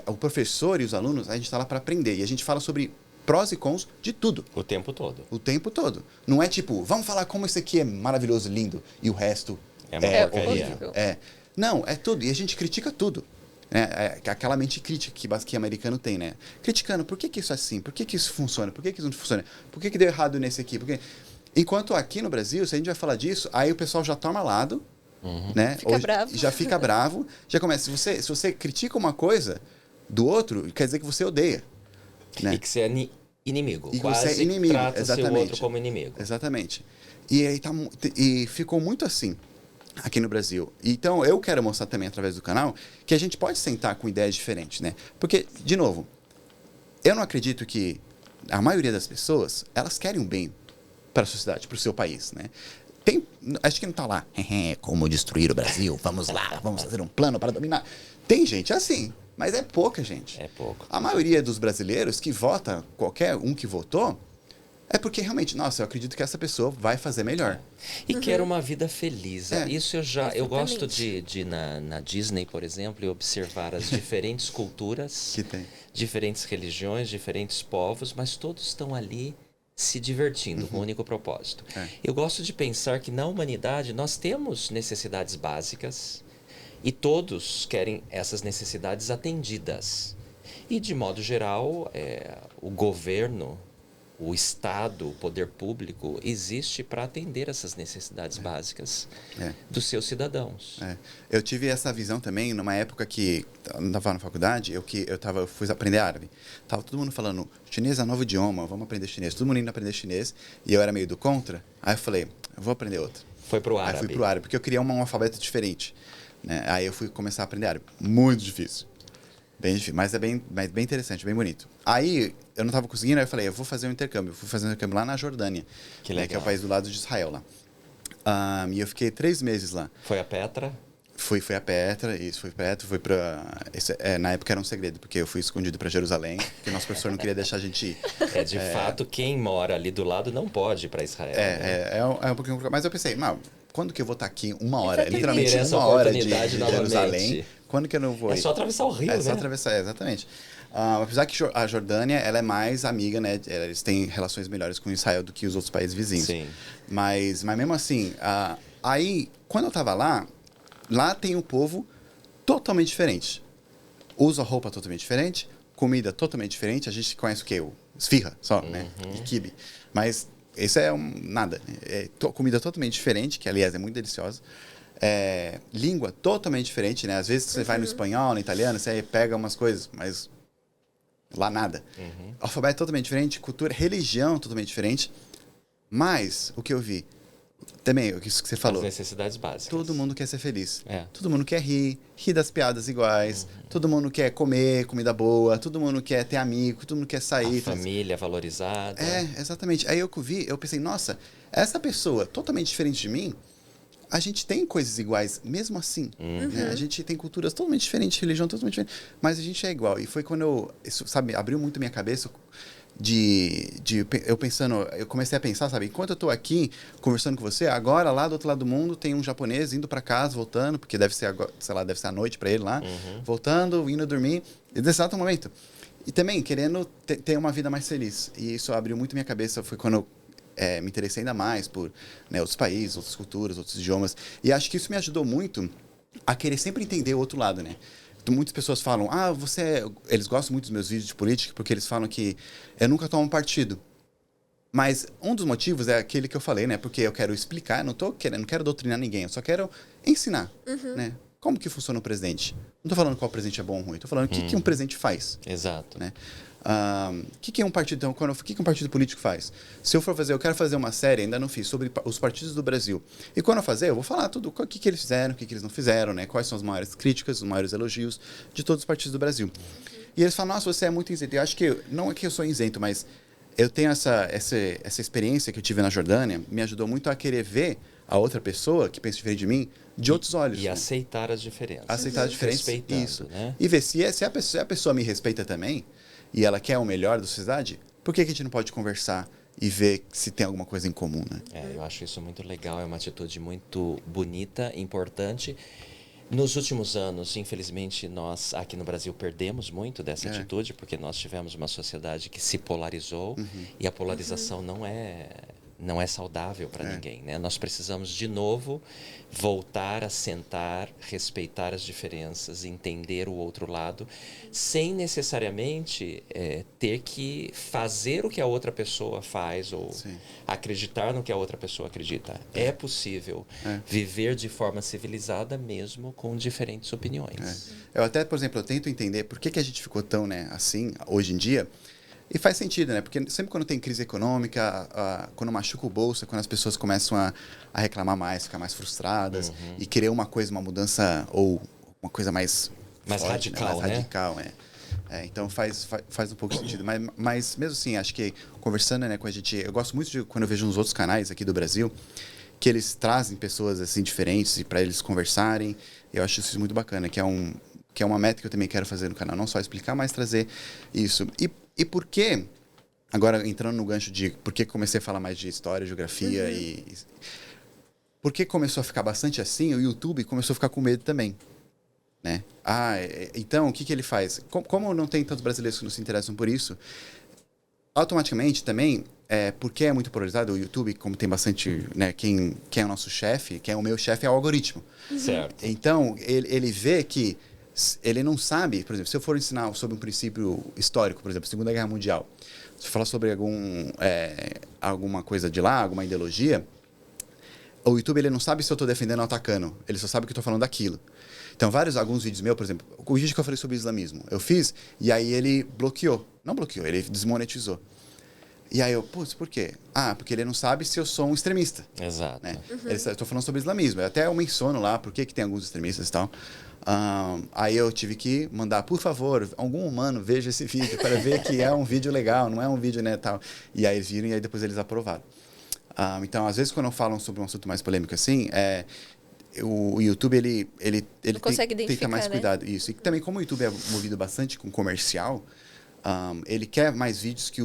o professor e os alunos, a gente está lá para aprender. E a gente fala sobre prós e cons de tudo. O tempo todo. O tempo todo. Não é tipo, vamos falar como isso aqui é maravilhoso, lindo, e o resto É uma porcaria. horrível. Não, é tudo. E a gente critica tudo. Aquela mente crítica que americano tem, né? Criticando, por que isso é assim? Por que isso funciona? Por que isso não funciona? Por que deu errado nesse aqui? Enquanto aqui no Brasil, se a gente vai falar disso, aí o pessoal já toma lado, né? Fica bravo. Já fica bravo, já começa. Se você critica uma coisa do outro, quer dizer que você odeia. Né? E que você é inimigo. E Quase você é inimigo, trata-se o exatamente. outro como inimigo. Exatamente. E aí e ficou muito assim aqui no Brasil. Então eu quero mostrar também através do canal que a gente pode sentar com ideias diferentes, né? Porque, de novo, eu não acredito que a maioria das pessoas, elas querem um bem para a sociedade, para o seu país, né? Acho que não tá lá, como destruir o Brasil, vamos lá, vamos fazer um plano para dominar. Tem gente assim, mas é pouca gente. É pouco. A maioria dos brasileiros que vota, qualquer um que votou, é porque realmente, nossa, eu acredito que essa pessoa vai fazer melhor. E quer uma vida feliz. Isso eu gosto Exatamente. de ir na Disney, por exemplo, e observar as diferentes culturas, Que tem. diferentes religiões, diferentes povos, mas todos estão ali se divertindo com um único propósito. Eu gosto de pensar que na humanidade nós temos necessidades básicas e todos querem essas necessidades atendidas. E, de modo geral, o governo, o Estado, o poder público existe para atender essas necessidades básicas dos seus cidadãos. Eu tive essa visão também numa época que eu estava na faculdade, eu fui aprender árabe. Tava todo mundo falando, chinês é novo idioma, vamos aprender chinês. Todo mundo indo aprender chinês e eu era meio do contra. Aí eu falei, eu vou aprender outro. Foi pro árabe. Aí fui pro árabe, porque eu queria um alfabeto diferente. Né? Aí eu fui começar a aprender árabe. Muito difícil. Bem difícil, mas é bem interessante, bem bonito. Aí, eu não estava conseguindo, aí eu falei, eu vou fazer um intercâmbio. Eu fui fazer um intercâmbio lá na Jordânia, Que né, legal. que é o país do lado de Israel lá. E eu fiquei 3 meses lá. Foi a Petra? Fui a Petra, fui pra... na época era um segredo, porque eu fui escondido para Jerusalém, porque o nosso professor não queria deixar a gente ir. De fato, quem mora ali do lado não pode ir para Israel. É um pouquinho... Mas eu pensei, não, quando que eu vou estar aqui uma hora? Exatamente. Literalmente Ter essa uma hora de oportunidade Jerusalém. novamente. Quando que eu não vou É ir? só atravessar o rio, É né? só atravessar, exatamente. Apesar que a Jordânia, ela é mais amiga, né? Eles têm relações melhores com Israel do que os outros países vizinhos. Sim. Mas mesmo assim, aí, quando eu tava lá tem um povo totalmente diferente. Usa roupa totalmente diferente, comida totalmente diferente. A gente conhece o quê? Esfirra só, né? E quibe. Mas isso é nada. Comida totalmente diferente, que aliás é muito deliciosa. Língua totalmente diferente, né? Às vezes você vai no espanhol, no italiano, você pega umas coisas, mas lá nada. Alfabeto totalmente diferente, cultura, religião totalmente diferente. Mas o que eu vi também, isso que você falou. As necessidades básicas. Todo mundo quer ser feliz. É. Todo mundo quer rir das piadas iguais. Todo mundo quer comer comida boa. Todo mundo quer ter amigo. Todo mundo quer sair. A família valorizada. Exatamente. Aí eu vi, eu pensei, nossa, essa pessoa totalmente diferente de mim, a gente tem coisas iguais, mesmo assim. Né? A gente tem culturas totalmente diferentes, religião totalmente diferente, mas a gente é igual. E foi quando isso, sabe, abriu muito minha cabeça eu comecei a pensar, sabe, enquanto eu tô aqui conversando com você, agora lá do outro lado do mundo tem um japonês indo para casa, voltando, porque deve ser agora, sei lá, deve ser a noite para ele lá, voltando, indo dormir, e nesse exato momento. E também querendo ter uma vida mais feliz. E isso abriu muito minha cabeça, foi quando eu me interessei ainda mais por, né, outros países, outras culturas, outros idiomas. E acho que isso me ajudou muito a querer sempre entender o outro lado, né? Muitas pessoas falam, eles gostam muito dos meus vídeos de política porque eles falam que eu nunca tomo partido. Mas um dos motivos é aquele que eu falei, né? Porque eu quero explicar, não quero doutrinar ninguém, eu só quero ensinar, né? Como que funciona o presidente? Não estou falando qual presidente é bom ou ruim, estou falando o que um presidente faz. Exato. Né? O que é um partido? Então, o que um partido político faz? Se eu for fazer, eu quero fazer uma série, ainda não fiz, sobre os partidos do Brasil. E quando eu fazer, eu vou falar tudo, o que eles fizeram, o que eles não fizeram, né? Quais são as maiores críticas, os maiores elogios de todos os partidos do Brasil. E eles falam, nossa, você é muito isento. Eu acho que, não é que eu sou isento, mas eu tenho essa experiência que eu tive na Jordânia, me ajudou muito a querer ver a outra pessoa que pensa diferente de mim de outros olhos. E né? aceitar as diferenças. Aceitar as diferenças. Respeitando, Isso. Né? E ver se a pessoa me respeita também e ela quer o melhor da sociedade, por que a gente não pode conversar e ver se tem alguma coisa em comum, né? Eu acho isso muito legal, é uma atitude muito bonita, importante. Nos últimos anos, infelizmente, nós aqui no Brasil perdemos muito dessa atitude, porque nós tivemos uma sociedade que se polarizou e a polarização não é saudável para ninguém, né? Nós precisamos, de novo, voltar a sentar, respeitar as diferenças, entender o outro lado, sem necessariamente ter que fazer o que a outra pessoa faz ou acreditar no que a outra pessoa acredita. É possível viver de forma civilizada mesmo com diferentes opiniões. Eu até, por exemplo, eu tento entender por que a gente ficou tão, né, assim, hoje em dia. E faz sentido, né? Porque sempre quando tem crise econômica, quando machuca o bolso, quando as pessoas começam a reclamar mais, ficar mais frustradas e querer uma mudança ou uma coisa mais forte, radical, mais radical, então faz um pouco de sentido. Mas mesmo assim, acho que conversando, né, com a gente, eu gosto muito de quando eu vejo nos outros canais aqui do Brasil que eles trazem pessoas assim diferentes para eles conversarem. Eu acho isso muito bacana, que é uma meta que eu também quero fazer no canal, não só explicar, mas trazer isso. E por que, agora entrando no gancho de por que comecei a falar mais de história, geografia por que começou a ficar bastante assim, o YouTube começou a ficar com medo também, né? Então, o que ele faz? Como não tem tantos brasileiros que não se interessam por isso, automaticamente também, porque é muito polarizado, o YouTube, como tem bastante, né, quem é o nosso chefe, quem é o meu chefe é o algoritmo. Certo. Então, ele vê que ele não sabe, por exemplo, se eu for ensinar sobre um princípio histórico, por exemplo, Segunda Guerra Mundial, se eu falar sobre alguma coisa de lá, alguma ideologia, o YouTube ele não sabe se eu estou defendendo ou atacando, ele só sabe que eu estou falando daquilo. Então, alguns vídeos meus, por exemplo, o vídeo que eu falei sobre islamismo, eu fiz e aí ele ele desmonetizou. E aí eu, por quê? Porque ele não sabe se eu sou um extremista. Exato. Né? Eu estou falando sobre islamismo. Até eu menciono lá por que tem alguns extremistas e tal. Aí eu tive que mandar, por favor, algum humano veja esse vídeo para ver que é um vídeo legal, não é um vídeo, né, tal. E aí eles viram e aí depois eles aprovaram. Então, às vezes, quando falam sobre um assunto mais polêmico assim, o YouTube, ele consegue tem que ter mais identificar, cuidado. Isso. E também, como o YouTube é movido bastante com comercial, ele quer mais vídeos que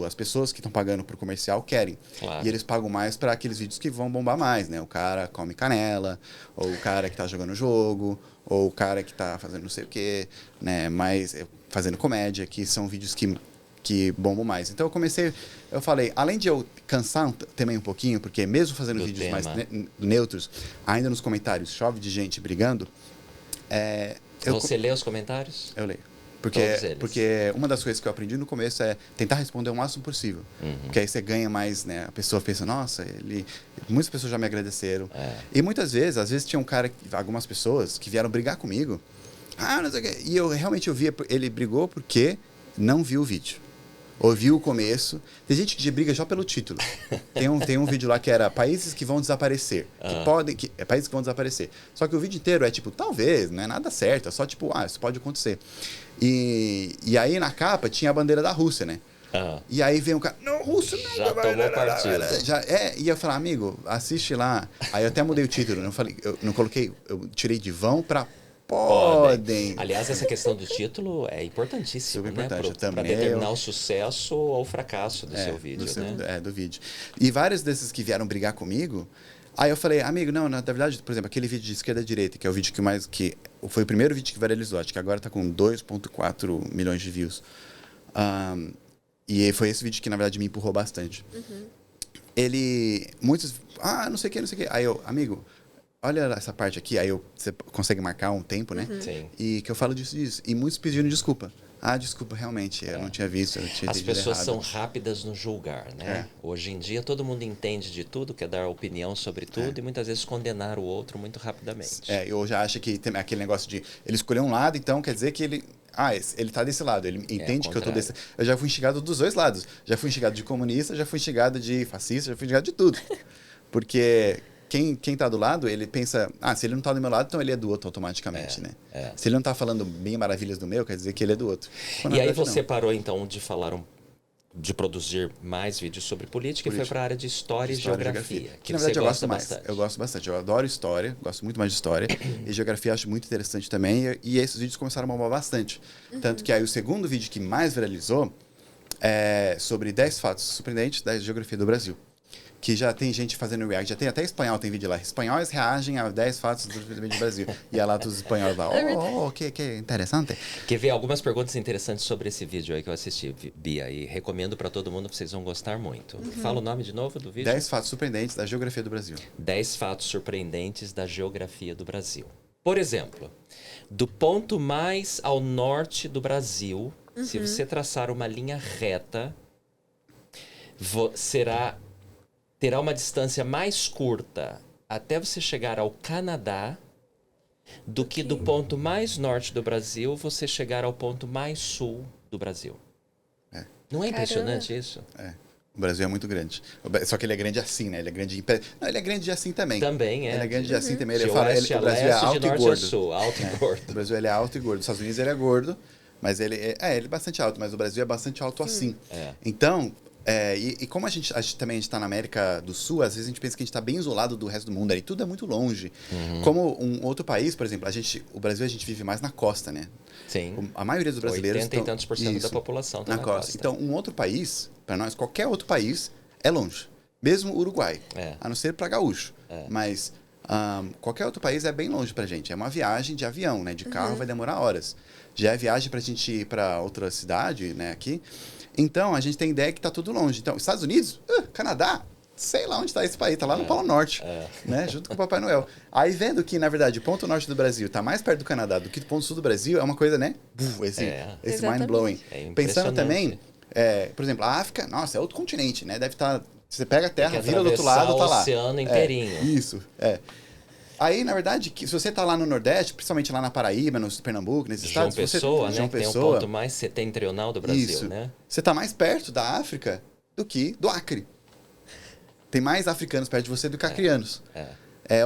as pessoas que estão pagando pro comercial querem. Claro. E eles pagam mais para aqueles vídeos que vão bombar mais, né? O cara come canela, ou o cara que tá jogando jogo, ou o cara que tá fazendo não sei o quê, né? Mas fazendo comédia, que são vídeos que bombam mais. Então eu falei, além de eu cansar também um pouquinho, porque mesmo fazendo Do vídeos tema. mais neutros, ainda nos comentários chove de gente brigando, Você lê os comentários? eu leio. Todos eles. Porque uma das coisas que eu aprendi no começo é tentar responder o máximo possível. Porque aí você ganha mais, né? A pessoa pensa, nossa, muitas pessoas já me agradeceram. E muitas vezes, às vezes tinha algumas pessoas que vieram brigar comigo. Não sei o quê. E eu realmente via, ele brigou porque não viu o vídeo. Ouviu o começo. Tem gente que briga já pelo título. Tem um vídeo lá que era países que vão desaparecer. Países que vão desaparecer. Só que o vídeo inteiro é tipo, talvez, não é nada certo. É só tipo, isso pode acontecer. E aí na capa tinha a bandeira da Rússia, né? E aí vem um cara, não, Rússia não. Já tomou partido. E eu falei, amigo, assiste lá. Aí eu até mudei o título. Eu não coloquei, eu tirei de vão pra podem. Aliás, essa questão do título é importantíssima, Super importante, né? Para determinar o sucesso ou o fracasso do seu vídeo, né? Do vídeo. E vários desses que vieram brigar comigo, aí eu falei, amigo, não, na verdade, por exemplo, aquele vídeo de esquerda a direita, que é o vídeo que foi o primeiro vídeo que viralizou, acho que agora tá com 2,4 milhões de views. E foi esse vídeo que, na verdade, me empurrou bastante. Muitos, não sei o que, não sei o que. Aí eu, amigo, olha essa parte aqui, aí você consegue marcar um tempo, né? Sim. E que eu falo disso. E muitos pediram desculpa. Desculpa, realmente, eu não tinha visto, eu tinha As entendido pessoas errado. são rápidas no julgar, né? Hoje em dia todo mundo entende de tudo, quer dar opinião sobre tudo e muitas vezes condenar o outro muito rapidamente. Eu já acho que tem aquele negócio de ele escolher um lado, então quer dizer que ele tá desse lado, ele entende que eu tô desse. Eu já fui instigado dos dois lados. Já fui instigado de comunista, já fui instigado de fascista, já fui instigado de tudo. Porque quem tá do lado, ele pensa, se ele não tá do meu lado, então ele é do outro automaticamente, né? Se ele não tá falando bem maravilhas do meu, quer dizer que ele é do outro. E aí você parou, então, de produzir mais vídeos sobre política e foi para a área de história e geografia. Que na verdade eu gosto mais. Eu gosto bastante. Eu adoro história, gosto muito mais de história. E geografia eu acho muito interessante também. E esses vídeos começaram a bombar bastante. Tanto que aí o segundo vídeo que mais viralizou é sobre 10 fatos surpreendentes da geografia do Brasil. Que já tem gente fazendo react, já tem até espanhol, tem vídeo lá. Espanhóis reagem a 10 fatos do Brasil. E lá todos os espanhóis lá, que interessante. Quer ver algumas perguntas interessantes sobre esse vídeo aí que eu assisti, Bia, e recomendo para todo mundo, vocês vão gostar muito. Fala o nome de novo do vídeo? 10 fatos surpreendentes da geografia do Brasil. 10 fatos surpreendentes da geografia do Brasil. Por exemplo, do ponto mais ao norte do Brasil, se você traçar uma linha reta, terá uma distância mais curta até você chegar ao Canadá do que do ponto mais norte do Brasil você chegar ao ponto mais sul do Brasil. Não é impressionante isso? O Brasil é muito grande. Só que ele é grande assim, né? Ele é grande... Não, ele é grande assim também. Também é. Ele é grande assim também. De Ele fala, oeste a o Brasil leste, é alto de e norte gordo. a sul, alto e gordo. O Brasil ele é alto e gordo. Os Estados Unidos ele é gordo, mas ele é bastante alto, mas o Brasil é bastante alto assim. Então... E como a gente também está na América do Sul, às vezes a gente pensa que a gente está bem isolado do resto do mundo, aí tudo é muito longe. Como um outro país, por exemplo, o Brasil a gente vive mais na costa, né? Sim. A maioria dos brasileiros 80 e tantos por cento da população está na costa. Então, um outro país, para nós, qualquer outro país é longe. Mesmo o Uruguai, a não ser para gaúcho. Mas qualquer outro país é bem longe pra gente. É uma viagem de avião, né? De carro vai demorar horas. Já é viagem pra gente ir para outra cidade, né? Aqui. Então, a gente tem ideia que tá tudo longe. Então, Estados Unidos, Canadá, sei lá onde está esse país, tá lá no Polo Norte, né? Junto com o Papai Noel. Aí, vendo que, na verdade, o ponto norte do Brasil tá mais perto do Canadá do que o ponto sul do Brasil, é uma coisa, né? Esse mind-blowing. Pensando também, por exemplo, a África, nossa, é outro continente, né? Deve estar... Você pega a Terra, vira do outro lado, tá lá. o oceano inteirinho. Isso, Aí, na verdade, se você tá lá no Nordeste, principalmente lá na Paraíba, no Pernambuco, nesses estados... João Pessoa, né? Tem o ponto mais setentrional do Brasil, né? Você tá mais perto da África do que do Acre. Tem mais africanos perto de você do que acrianos.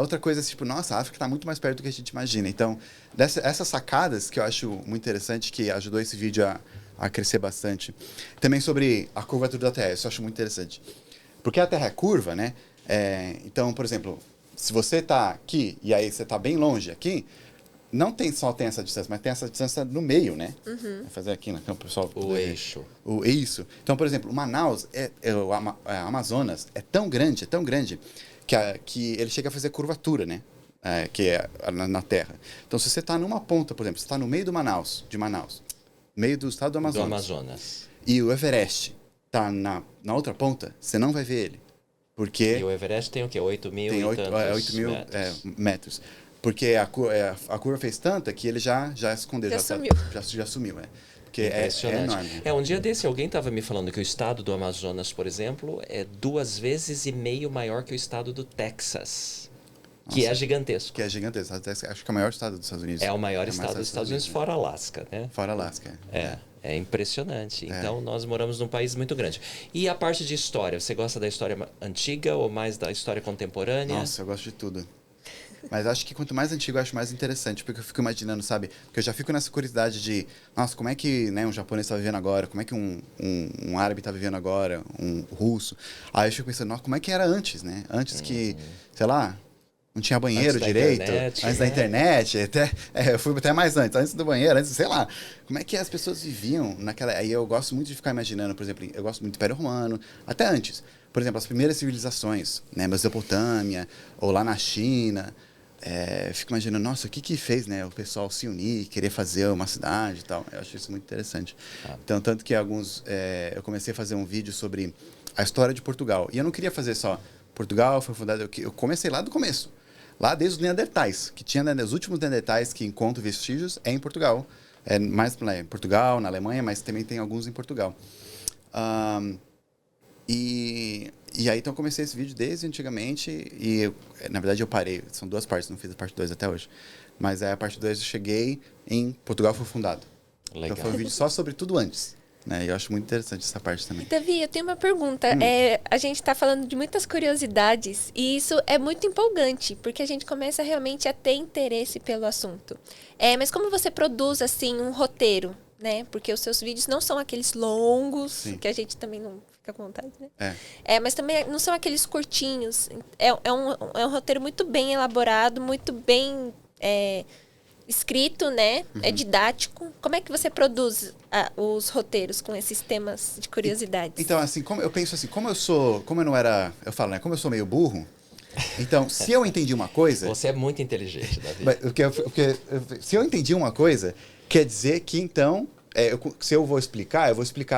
Outra coisa, tipo, nossa, a África tá muito mais perto do que a gente imagina. Então, essas sacadas que eu acho muito interessante, que ajudou esse vídeo a crescer bastante. Também sobre a curvatura da Terra, isso eu acho muito interessante. Porque a Terra é curva, né? Então, por exemplo... Se você está aqui e aí você está bem longe aqui, não tem essa distância, mas tem essa distância no meio, né? Vou fazer aqui na câmera, pessoal. O eixo. Isso. Então, por exemplo, o Manaus, o Amazonas é tão grande que ele chega a fazer curvatura, né? Que é na Terra. Então, se você está numa ponta, por exemplo, você está no meio de Manaus, meio do estado do Amazonas. E o Everest está na outra ponta, você não vai ver ele. Porque E o Everest tem o quê? 8 mil tem e 8 mil metros. Porque a curva fez tanta que ele já escondeu. Já sumiu, Porque é enorme. Um dia desse alguém estava me falando que o estado do Amazonas, por exemplo, é 2,5 vezes maior que o estado do Texas. Que é gigantesco. Que é gigantesco. Acho que é o maior estado dos Estados Unidos. É o maior estado dos Estados Unidos, fora Alasca, né? Fora Alasca. É impressionante. Então, nós moramos num país muito grande. E a parte de história? Você gosta da história antiga ou mais da história contemporânea? Nossa, eu gosto de tudo. Mas acho que quanto mais antigo, eu acho mais interessante. Porque eu fico imaginando, sabe? Porque eu já fico nessa curiosidade de... Nossa, como é que um japonês está vivendo agora? Como é que um árabe está vivendo agora? Um russo? Aí eu fico pensando, nossa, como é que era antes, né? Antes que, sei lá... Não tinha banheiro direito, antes da internet, eu fui até mais antes do banheiro, sei lá. Como é que as pessoas viviam naquela... Aí eu gosto muito de ficar imaginando, por exemplo, eu gosto muito do Império Romano, até antes. Por exemplo, as primeiras civilizações, né, Mesopotâmia, ou lá na China. Fico imaginando, nossa, o que fez, né, o pessoal se unir, querer fazer uma cidade e tal. Eu acho isso muito interessante. Então, tanto que eu comecei a fazer um vídeo sobre a história de Portugal. E eu não queria fazer só Portugal, foi fundado... Eu comecei lá do começo. Lá desde os Neandertais, que tinha, né, os últimos Neandertais que encontram vestígios em Portugal. Mais em Portugal, na Alemanha, mas também tem alguns em Portugal. E aí, então, eu comecei esse vídeo desde antigamente e, na verdade, eu parei. São 2 partes, não fiz a parte 2 até hoje. Mas a parte 2 eu cheguei em Portugal foi fundado. Legal. Então, foi um vídeo só sobre tudo antes. Né? E eu acho muito interessante essa parte também. Davi, eu tenho uma pergunta. A gente está falando de muitas curiosidades e isso é muito empolgante, porque a gente começa realmente a ter interesse pelo assunto. Mas como você produz, assim, um roteiro, né? Porque os seus vídeos não são aqueles longos, Sim. que a gente também não fica com vontade, né? Mas também não são aqueles curtinhos. É um roteiro muito bem elaborado, muito bem... escrito, né? É didático. Como é que você produz os roteiros com esses temas de curiosidades? Então, assim, eu penso assim, como eu sou meio burro, então, se eu entendi uma coisa... Você é muito inteligente, Davi. Se eu entendi uma coisa, quer dizer que, então, se eu vou explicar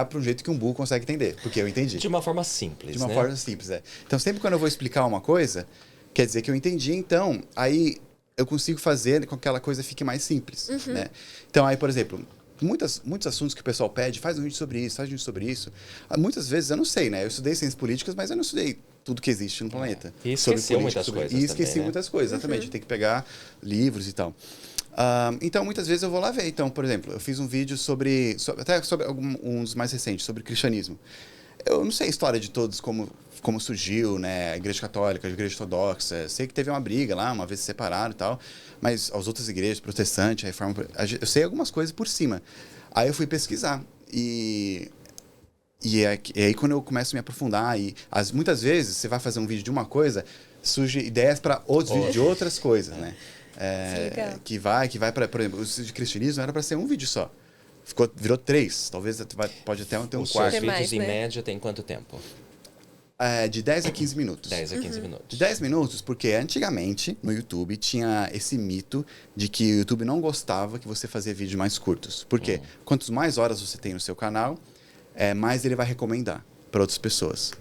para um jeito que um burro consegue entender, porque eu entendi. De uma forma simples, De uma forma simples, Então, sempre quando eu vou explicar uma coisa, quer dizer que eu entendi, então, aí... eu consigo fazer com que aquela coisa fique mais simples, né? Então, aí, por exemplo, muitos assuntos que o pessoal pede, faz um vídeo sobre isso. Muitas vezes eu não sei, né? Eu estudei ciências políticas, mas eu não estudei tudo que existe no planeta. E esqueci muitas coisas também, esqueci muitas coisas, exatamente. Tem que pegar livros e tal. Então, muitas vezes eu vou lá ver. Então, por exemplo, eu fiz um vídeo sobre um dos mais recentes, sobre cristianismo. Eu não sei a história de todos, como surgiu, né, a Igreja Católica, a Igreja Ortodoxa. Sei que teve uma briga lá, uma vez se separaram e tal, mas as outras igrejas, protestante, a Reforma, eu sei algumas coisas por cima. Aí eu fui pesquisar e aí quando eu começo a me aprofundar muitas vezes você vai fazer um vídeo de uma coisa, surgem ideias para outros vídeos de outras coisas, né? Que vai para, por exemplo, o de cristianismo era para ser um vídeo só. Virou 3, talvez pode até ter um quarto. Os seus vídeos, em média, tem quanto tempo? De 10 a 15 minutos. 10 a 15 minutos. De 10 minutos, porque antigamente, no YouTube, tinha esse mito de que o YouTube não gostava que você fazia vídeos mais curtos. Por quê? Quanto mais horas você tem no seu canal, mais ele vai recomendar para outras pessoas.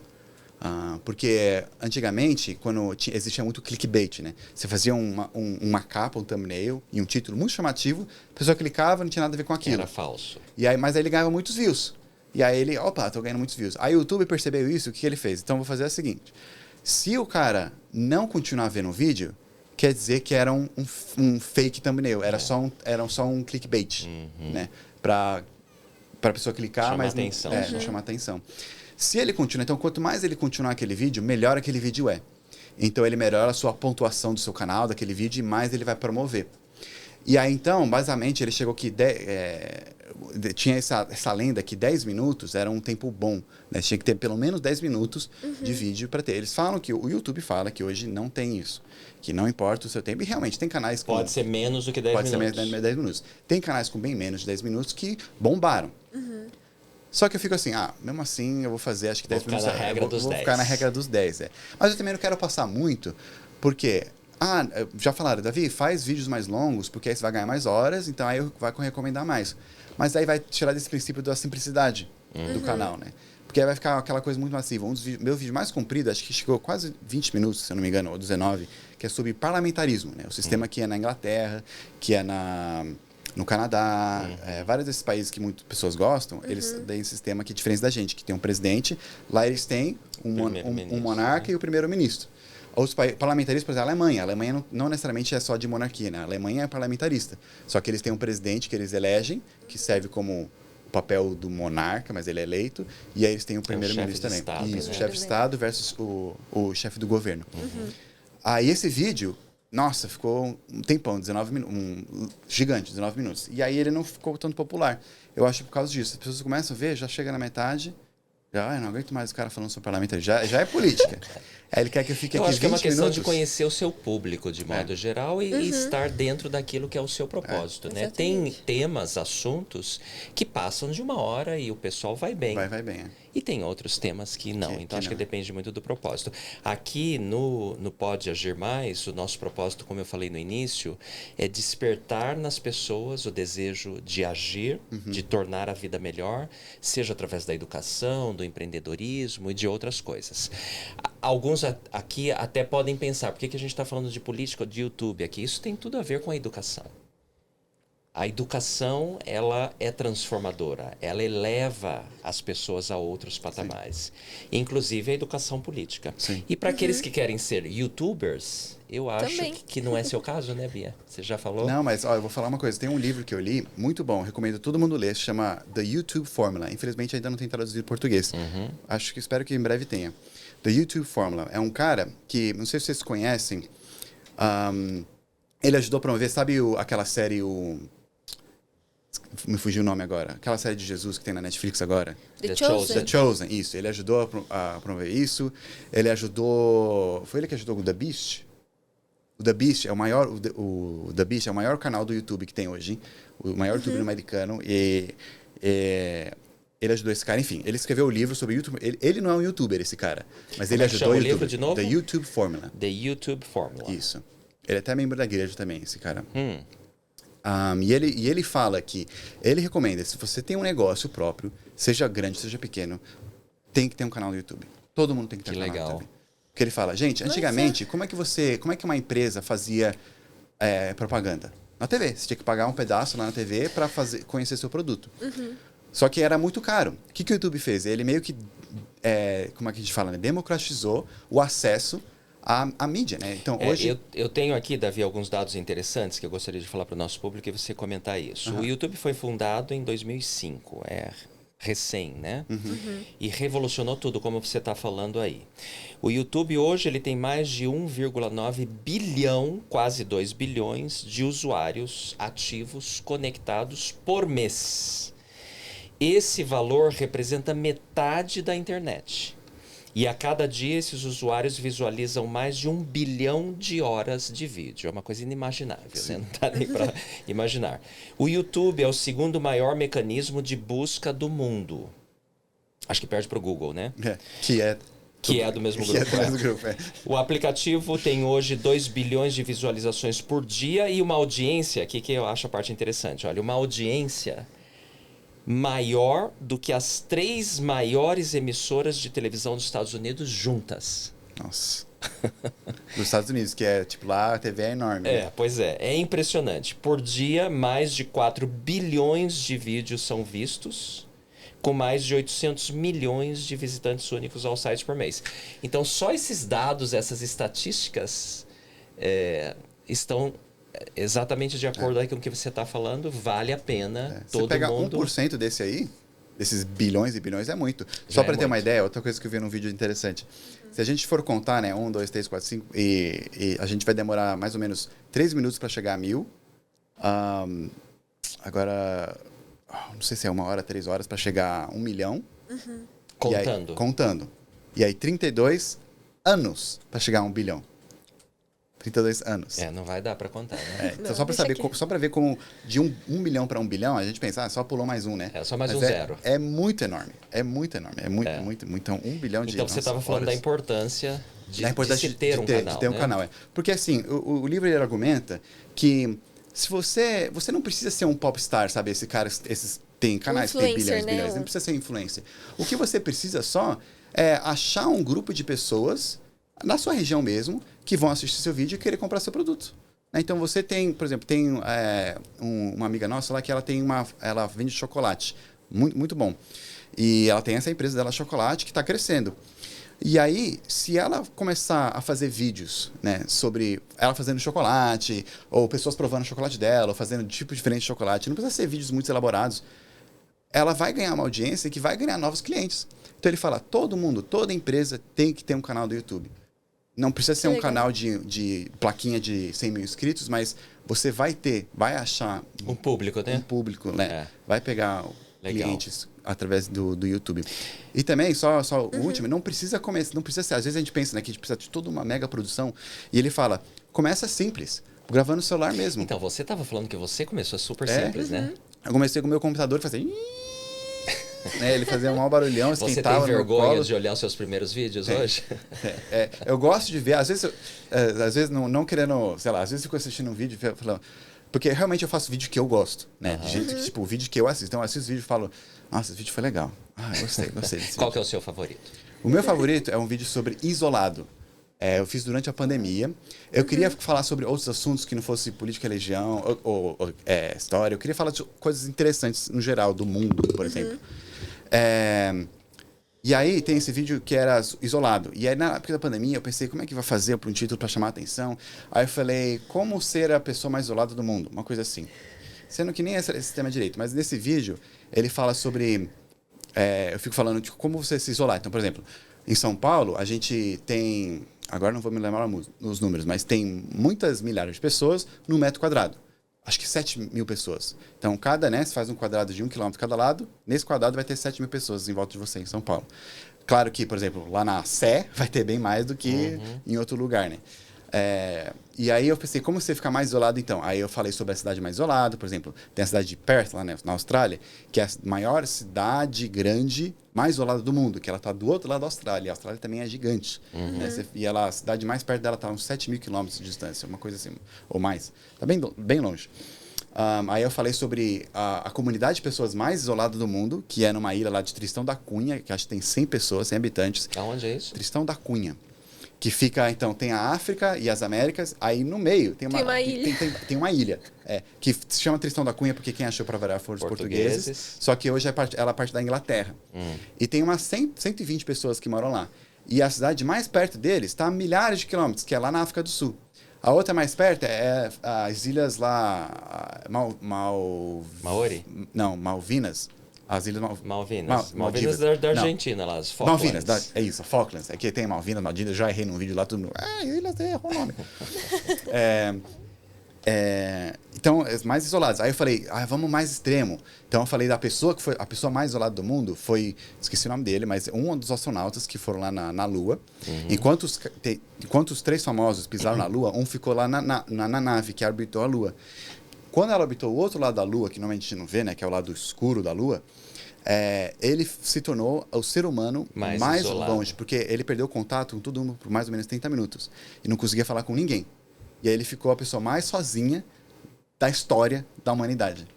Porque antigamente, quando existia muito clickbait, né? Você fazia uma capa, um thumbnail e um título muito chamativo, a pessoa clicava, não tinha nada a ver com aquilo. Era falso. Mas aí ele ganhava muitos views. E aí ele, tô ganhando muitos views. Aí o YouTube percebeu isso, o que ele fez? Então eu vou fazer o seguinte. Se o cara não continuar vendo o vídeo, quer dizer que era um fake thumbnail. Era só um clickbait, né? Pra pessoa clicar, chamar atenção. Não chamar atenção. Se ele continua, então quanto mais ele continuar aquele vídeo, melhor aquele vídeo é. Então ele melhora a sua pontuação do seu canal, daquele vídeo, e mais ele vai promover. E aí então, basicamente, ele chegou aqui, tinha essa lenda que 10 minutos era um tempo bom, né? Tinha que ter pelo menos 10 minutos de vídeo para ter. Eles falam que o YouTube fala que hoje não tem isso, que não importa o seu tempo. E realmente tem canais com... Pode ser menos do que 10 minutos. Pode ser menos de 10 minutos. Tem canais com bem menos de 10 minutos que bombaram. Só que eu fico assim, mesmo assim eu vou fazer, acho que 10 minutos... Vou ficar na regra dos 10, Mas eu também não quero passar muito, porque... já falaram, Davi, faz vídeos mais longos, porque aí você vai ganhar mais horas, então aí vai recomendar mais. Mas aí vai tirar desse princípio da simplicidade do canal, né? Porque aí vai ficar aquela coisa muito massiva. Meu vídeo mais comprido, acho que chegou quase 20 minutos, se eu não me engano, ou 19, que é sobre parlamentarismo, né? O sistema que é na Inglaterra, que é no Canadá, vários desses países que muitas pessoas gostam, eles têm um sistema que é diferente da gente, que tem um presidente, lá eles têm um monarca e o primeiro-ministro. Os parlamentaristas, por exemplo, a Alemanha não necessariamente é só de monarquia, né? A Alemanha é parlamentarista. Só que eles têm um presidente que eles elegem, que serve como o papel do monarca, mas ele é eleito. E aí eles têm o primeiro-ministro também. Estado, Isso, né? o chefe de Estado versus o chefe do governo. Aí esse vídeo, nossa, ficou um tempão, 19 minutos, gigante, 19 minutos. E aí ele não ficou tanto popular. Eu acho por causa disso. As pessoas começam a ver, já chega na metade... eu não aguento mais o cara falando sobre parlamentarismo. Já é política. Aí ele quer que eu fique aqui 20 minutos. Eu acho que é uma questão de conhecer o seu público, de modo geral, e estar dentro daquilo que é o seu propósito, né? Tem temas, assuntos que passam de 1 hora e o pessoal vai bem. Vai bem, E tem outros temas que não. Então, acho que depende muito do propósito. Aqui no Pode Agir Mais, o nosso propósito, como eu falei no início, é despertar nas pessoas o desejo de agir, de tornar a vida melhor, seja através da educação, do empreendedorismo e de outras coisas. Alguns aqui até podem pensar, por que a gente está falando de política, de YouTube aqui? Isso tem tudo a ver com a educação. A educação, ela é transformadora, ela eleva as pessoas a outros patamares, inclusive a educação política. Sim. E para aqueles que querem ser YouTubers, eu acho Também. que não é seu caso, né, Bia? Você já falou? Não, mas eu vou falar uma coisa. Tem um livro que eu li, muito bom, recomendo todo mundo ler, se chama The YouTube Formula. Infelizmente ainda não tem traduzido em português. Espero que em breve tenha. The YouTube Formula. É um cara que, não sei se vocês conhecem, ele ajudou a promover, sabe aquela série, me fugiu o nome agora. Aquela série de Jesus que tem na Netflix agora. The Chosen. The Chosen, isso. Ele ajudou a promover isso. Ele ajudou... Foi ele que ajudou o The Beast? O The Beast é o maior... O The Beast é o maior canal do YouTube que tem hoje. Hein? O maior youtuber americano. E ele ajudou esse cara. Enfim, ele escreveu o livro sobre YouTube. Ele não é um youtuber, esse cara. Mas ele ajudou o YouTube. Livro de novo? The YouTube Formula. The YouTube Formula. Isso. Ele é até membro da igreja também, esse cara. E ele fala que ele recomenda, se você tem um negócio próprio, seja grande, seja pequeno, tem que ter um canal no YouTube. Todo mundo tem que ter um canal no YouTube. Porque ele fala, gente, antigamente, como é que uma empresa fazia propaganda? Na TV. Você tinha que pagar um pedaço lá na TV para conhecer seu produto. Só que era muito caro. O que o YouTube fez? Ele meio que, como é que a gente fala, né? Democratizou o acesso à mídia, né? Então, hoje... Eu tenho aqui, Davi, alguns dados interessantes que eu gostaria de falar para o nosso público e você comentar isso. O YouTube foi fundado em 2005, recém, né? E revolucionou tudo, como você está falando aí. O YouTube hoje ele tem mais de 1,9 bilhão, quase 2 bilhões de usuários ativos conectados por mês. Esse valor representa metade da internet. E a cada dia esses usuários visualizam mais de 1 bilhão de horas de vídeo. É uma coisa inimaginável, né? Não dá nem para imaginar. O YouTube é o segundo maior mecanismo de busca do mundo. Acho que perde para o Google, né? Que é do mesmo grupo. O aplicativo tem hoje 2 bilhões de visualizações por dia e uma audiência, aqui que eu acho a parte interessante. Olha, uma audiência maior do que as 3 maiores emissoras de televisão dos Estados Unidos juntas. Nossa. Dos Estados Unidos, que é, tipo, lá a TV é enorme. Pois é. É impressionante. Por dia, mais de 4 bilhões de vídeos são vistos, com mais de 800 milhões de visitantes únicos ao site por mês. Então, só esses dados, essas estatísticas, estão... exatamente de acordo aí com o que você está falando, vale a pena todo mundo... Você pega 1% desse aí, desses bilhões e bilhões, é muito. Só para ter uma ideia, outra coisa que eu vi num vídeo interessante. Se a gente for contar, né, 1, 2, 3, 4, 5, e a gente vai demorar mais ou menos 3 minutos para chegar a 1000. Agora, não sei se é 1 hora, 3 horas, para chegar a 1 milhão. Contando. Contando. E aí 32 anos para chegar a 1 bilhão. 32 anos. Não vai dar para contar, né? Então, só para saber, só para ver como de 1 milhão para 1 bilhão, a gente pensa, só pulou mais um, né? Só mais Mas um zero. É muito enorme. É muito enorme. É muito. Então, 1 bilhão de Então, você estava falando da importância de se ter um canal. De ter um canal, Porque, assim, o livro ele argumenta que se você não precisa ser um popstar, sabe? Esses tem canais que tem bilhões, né? bilhões. Não precisa ser influencer. O que você precisa só é achar um grupo de pessoas na sua região mesmo, que vão assistir seu vídeo e querer comprar seu produto. Então, você tem, por exemplo, uma amiga nossa lá que ela vende chocolate. Muito, muito bom. E ela tem essa empresa dela, chocolate, que está crescendo. E aí, se ela começar a fazer vídeos, né, sobre ela fazendo chocolate, ou pessoas provando o chocolate dela, ou fazendo tipo diferente de chocolate, não precisa ser vídeos muito elaborados, ela vai ganhar uma audiência que vai ganhar novos clientes. Então, ele fala, todo mundo, toda empresa tem que ter um canal do YouTube. Não precisa ser um canal de plaquinha de 100 mil inscritos, mas você vai achar... Um público, né? Um público, né? Vai pegar clientes através do YouTube. E também, só o último, não precisa ser... Às vezes a gente pensa, né, que a gente precisa de toda uma mega produção. E ele fala, começa simples, gravando no celular mesmo. Então, você estava falando que você começou super simples, né? Eu comecei com o meu computador e fazer... Ele fazia um mau barulhão, esquentava. Você tem vergonha de olhar os seus primeiros vídeos hoje? Eu gosto de ver, às vezes não querendo, sei lá, às vezes eu fico assistindo um vídeo e falando, porque realmente eu faço vídeo que eu gosto, né? De jeito que, tipo, o vídeo que eu assisto. Então eu assisto o vídeo e falo, nossa, esse vídeo foi legal. Gostei desse vídeo. Qual que é o seu favorito? O meu favorito é um vídeo sobre isolado. Eu fiz durante a pandemia. Eu queria falar sobre outros assuntos que não fosse política, religião ou história. Eu queria falar de coisas interessantes no geral, do mundo, por exemplo. E aí tem esse vídeo que era isolado. E aí na época da pandemia eu pensei, como é que vai fazer para um título para chamar a atenção? Aí eu falei, como ser a pessoa mais isolada do mundo? Uma coisa assim. Sendo que nem esse tema direito. Mas nesse vídeo ele fala sobre... eu fico falando de como você se isolar. Então, por exemplo, em São Paulo a gente tem... Agora não vou me lembrar os números, mas tem muitas milhares de pessoas no metro quadrado. Acho que 7 mil pessoas. Então, você faz um quadrado de 1 quilômetro cada lado, nesse quadrado vai ter 7 mil pessoas em volta de você em São Paulo. Claro que, por exemplo, lá na Sé vai ter bem mais do que em outro lugar, né? E aí eu pensei, como você fica mais isolado então? Aí eu falei sobre a cidade mais isolada, por exemplo, tem a cidade de Perth, lá na Austrália, que é a maior cidade grande, mais isolada do mundo, que ela está do outro lado da Austrália. A Austrália também é gigante. Né? E a cidade mais perto dela está uns 7 mil quilômetros de distância, uma coisa assim, ou mais. Está bem longe. Aí eu falei sobre a comunidade de pessoas mais isolada do mundo, que é numa ilha lá de Tristão da Cunha, que acho que tem 100 pessoas, 100 habitantes. Aonde é isso? Tristão da Cunha. Que fica, então, tem a África e as Américas, aí no meio tem uma ilha. Tem uma ilha, que se chama Tristão da Cunha, porque quem achou para variar foram os portugueses, só que hoje ela é parte da Inglaterra. E tem umas 120 pessoas que moram lá. E a cidade mais perto deles está a milhares de quilômetros, que é lá na África do Sul. A outra mais perto é as ilhas lá... Maori? Não, Malvinas. As Ilhas Malvinas. Malvinas da Argentina, lá, as Falklands. Malvinas, é isso, Falklands. Aqui tem Malvinas, Maldivas, já errei num vídeo lá, todo mundo... Ilhas, errou o nome. Então, mais isolados. Aí eu falei, vamos mais extremo. Então eu falei da pessoa que foi a pessoa mais isolada do mundo, esqueci o nome dele, mas um dos astronautas que foram lá na Lua. Enquanto os 3 famosos pisaram na Lua, um ficou lá na nave que orbitou a Lua. Quando ela orbitou o outro lado da Lua, que normalmente a gente não vê, né, que é o lado escuro da Lua, ele se tornou o ser humano mais longe, porque ele perdeu contato com todo mundo por mais ou menos 30 minutos e não conseguia falar com ninguém. E aí ele ficou a pessoa mais sozinha da história da humanidade.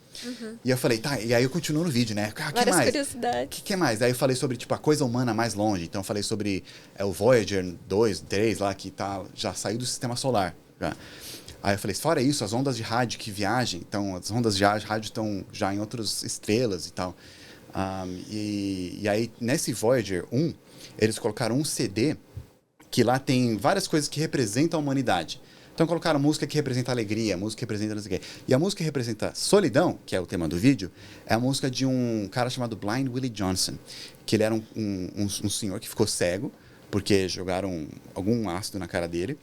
E eu falei, e aí eu continuo no vídeo, né? Que mais? Curiosidades. Que mais? Aí eu falei sobre, a coisa humana mais longe. Então eu falei sobre o Voyager 2, 3 lá, que já saiu do sistema solar. Já. Aí eu falei, fora isso, as ondas de rádio que viajam, então as ondas de rádio estão já em outras estrelas e tal. E aí, nesse Voyager 1, eles colocaram um CD que lá tem várias coisas que representam a humanidade. Então colocaram música que representa alegria, música que representa não sei o quê. E a música que representa solidão, que é o tema do vídeo, é a música de um cara chamado Blind Willie Johnson, que ele era um senhor que ficou cego, porque jogaram algum ácido na cara dele.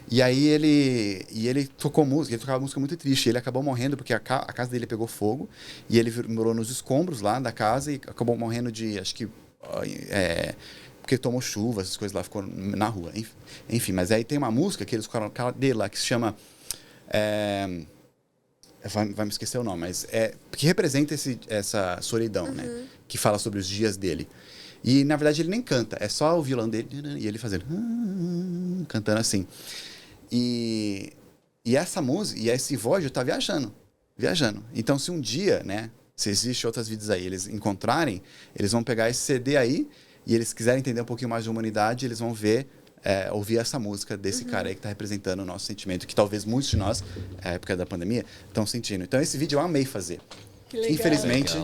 E aí ele tocou música, ele tocava música muito triste. Ele acabou morrendo porque a casa dele pegou fogo e ele morou nos escombros lá da casa e acabou morrendo de, acho que, porque tomou chuva, essas coisas lá, ficou na rua. Enfim, mas aí tem uma música que eles colocaram dele lá que se chama... vai me esquecer o nome, mas que representa essa solidão, né? Que fala sobre os dias dele. E, na verdade, ele nem canta. É só o violão dele e ele fazendo... cantando assim. E essa música, e esse Voyager tá viajando. Então, se um dia, né? Se existem outras vidas aí, eles encontrarem, eles vão pegar esse CD aí e eles quiserem entender um pouquinho mais de humanidade, eles vão ver... ouvir essa música desse cara aí que está representando o nosso sentimento, que talvez muitos de nós, na época da pandemia, estão sentindo. Então, esse vídeo eu amei fazer. Que legal. Infelizmente,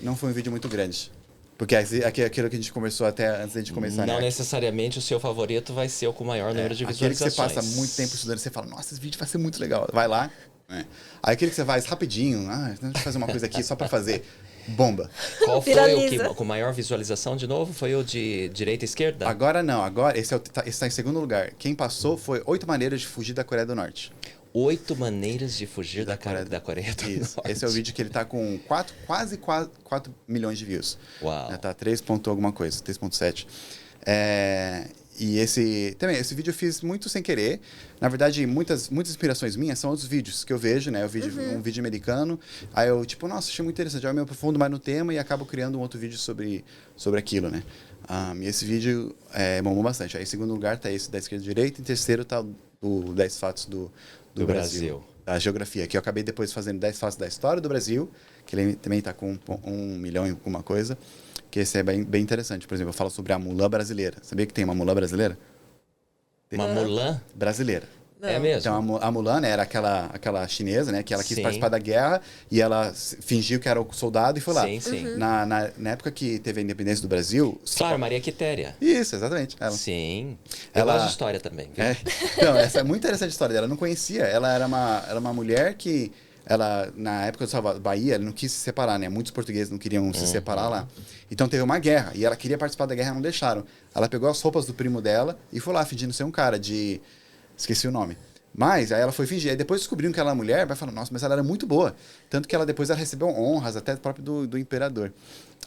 não foi um vídeo muito grande. Porque aquilo que a gente conversou até antes de começar. Não né? necessariamente o seu favorito vai ser o com maior número de Aquele que visualizações. você passa muito tempo estudando, você fala, nossa, esse vídeo vai ser muito legal. Vai lá. Aí aquele que você faz rapidinho, deixa eu fazer uma coisa aqui só para fazer. Bomba. Qual foi o que com maior visualização de novo? Foi o de direita e esquerda? Agora não, agora esse está em segundo lugar. Quem passou foi 8 maneiras de fugir da Coreia do Norte. 8 maneiras de fugir da Coreia do Isso. Norte. Esse é o vídeo que ele tá com quase 4 milhões de views. Uau. Tá 3 ponto alguma coisa, 3.7. E esse vídeo eu fiz muito sem querer. Na verdade, muitas inspirações minhas são outros vídeos que eu vejo, né? Um vídeo americano. Aí eu, nossa, achei muito interessante. Aí eu me aprofundo mais no tema e acabo criando um outro vídeo sobre aquilo, né? E esse vídeo bombou bastante. Aí em segundo lugar tá esse da esquerda e direita. Em terceiro tá o 10 fatos do Brasil. A geografia, que eu acabei depois fazendo 10 fatos da história do Brasil, que ele também tá com 1 milhão e alguma coisa. Que esse é bem interessante. Por exemplo, eu falo sobre a Mulan brasileira. Sabia que tem uma Mulan brasileira? Uma Mulan? Brasileira. Não. É mesmo? Então, a Mulan, né, era aquela chinesa, né? Que ela quis Sim. participar da guerra e ela fingiu que era o soldado e foi lá. Sim, sim. Na época que teve a independência do Brasil... Claro, Maria Quitéria. Isso, exatamente. Ela. Sim. Eu Ela- gosto de história também. Viu? Então, essa é muito interessante a história dela. Eu não conhecia. Ela era uma mulher que... Ela, na época do Bahia, ela não quis se separar, né? Muitos portugueses não queriam se separar lá. Então teve uma guerra. E ela queria participar da guerra, não deixaram. Ela pegou as roupas do primo dela e foi lá, fingindo ser um cara de... Esqueci o nome. Mas aí ela foi fingir. Aí depois descobriram que ela era mulher, vai falar, nossa, mas ela era muito boa. Tanto que depois ela recebeu honras, até próprio do imperador.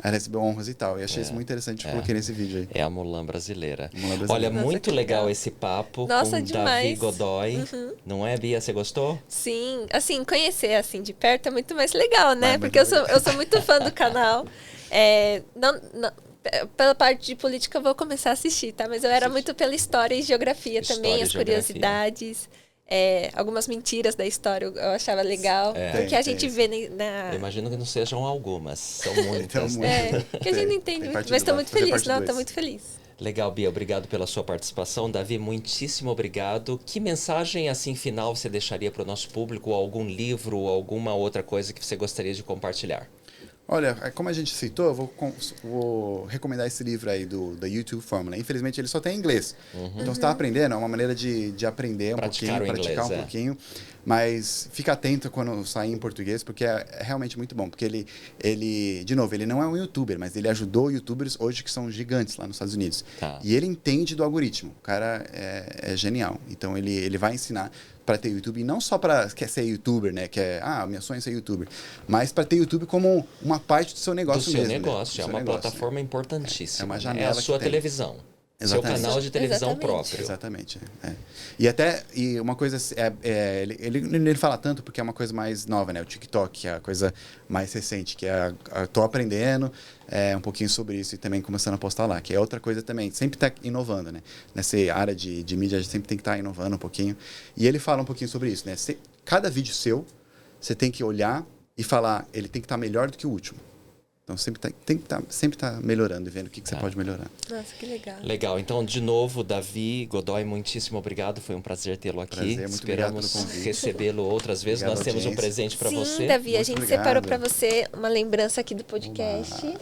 Ela recebeu honras e tal. E achei isso muito interessante, coloquei nesse vídeo aí. É a Mulan brasileira. Mulan brasileira. Olha, Nossa, muito que legal legal. esse papo Nossa, com demais. Davi Godoy. Não é, Bia? Você gostou? Sim, assim, conhecer assim de perto é muito mais legal, né? Mas Porque eu sou muito fã do canal. Pela parte de política eu vou começar a assistir, tá? Mas eu era muito pela história e geografia também, História e as geografia. curiosidades, algumas mentiras da história eu achava legal. Porque a Tem gente isso. vê Eu imagino que não sejam algumas, são muitas. Então, que a gente não entende Tem muito, parte mas do tô lado, muito fazer feliz. parte Não, dois. tô muito feliz. Legal, Bia, obrigado pela sua participação. Davi, muitíssimo obrigado. Que mensagem, assim, final você deixaria para o nosso público? Ou algum livro, ou alguma outra coisa que você gostaria de compartilhar? Olha, como a gente citou, eu vou recomendar esse livro aí da YouTube Formula. Infelizmente, ele só tem em inglês. Então, você está aprendendo, é uma maneira de aprender Praticar o praticar inglês, um pouquinho. Mas fica atento quando sair em português, porque é realmente muito bom. Porque ele, de novo, ele não é um youtuber, mas ele ajudou youtubers hoje que são gigantes lá nos Estados Unidos. Tá. E ele entende do algoritmo. O cara é genial. Então, ele vai ensinar para ter YouTube, e não só para ser youtuber, né? Que meu sonho é ser youtuber. Mas para ter YouTube como uma parte do seu negócio Do seu mesmo. negócio, né? é Do uma seu negócio, plataforma importantíssima. É uma É janela a sua que tem. televisão. Exatamente. Seu canal de televisão Exatamente. próprio. Exatamente. E uma coisa, ele fala tanto porque é uma coisa mais nova, né? O TikTok, que é a coisa mais recente, que tô aprendendo um pouquinho sobre isso e também começando a postar lá, que é outra coisa também, sempre tá inovando, né? Nessa área de mídia, a gente sempre tem que estar inovando um pouquinho. E ele fala um pouquinho sobre isso, né? Cada vídeo seu, você tem que olhar e falar, ele tem que estar melhor do que o último. Então, tem que sempre tá melhorando e vendo o que você pode melhorar. Nossa, que legal. Legal. Então, de novo, Davi Godoy, muitíssimo obrigado. Foi um prazer tê-lo aqui. Prazer, muito obrigado Esperamos pelo convite. recebê-lo outras vezes. Obrigado, Nós temos um audiência. presente para Sim, você, Davi, a Muito gente obrigado. separou pra você uma lembrança aqui do podcast.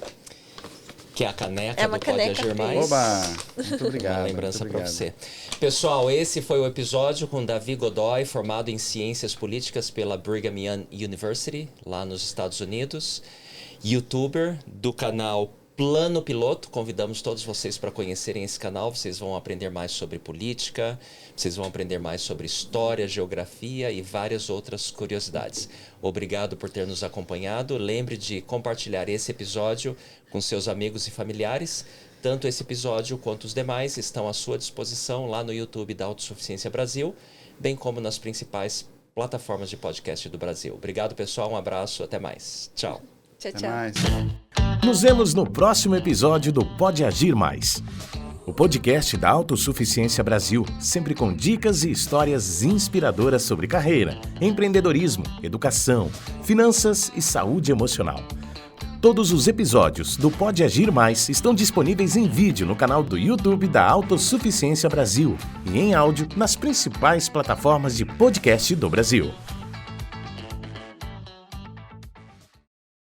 que é a caneca É uma do Pode caneca Agir Mais. Oba! Muito obrigado. Uma lembrança muito para obrigado. você. Pessoal, esse foi o episódio com Davi Godoy, formado em Ciências Políticas pela Brigham Young University, lá nos Estados Unidos. YouTuber do canal plano piloto, convidamos todos vocês para conhecerem esse canal. Vocês vão aprender mais sobre política, vocês vão aprender mais sobre história, geografia e várias outras curiosidades. Obrigado por ter nos acompanhado. Lembre de compartilhar esse episódio com seus amigos e familiares. Tanto esse episódio quanto os demais estão à sua disposição lá no YouTube da Autossuficiência Brasil, bem como nas principais plataformas de podcast do Brasil. Obrigado, pessoal. Um abraço. Até mais. Tchau. Tchau, Até tchau. mais. Nos vemos no próximo episódio do Pode Agir Mais, o podcast da Autossuficiência Brasil, sempre com dicas e histórias inspiradoras sobre carreira, empreendedorismo, educação, finanças e saúde emocional. Todos os episódios do Pode Agir Mais estão disponíveis em vídeo no canal do YouTube da Autossuficiência Brasil e em áudio nas principais plataformas de podcast do Brasil.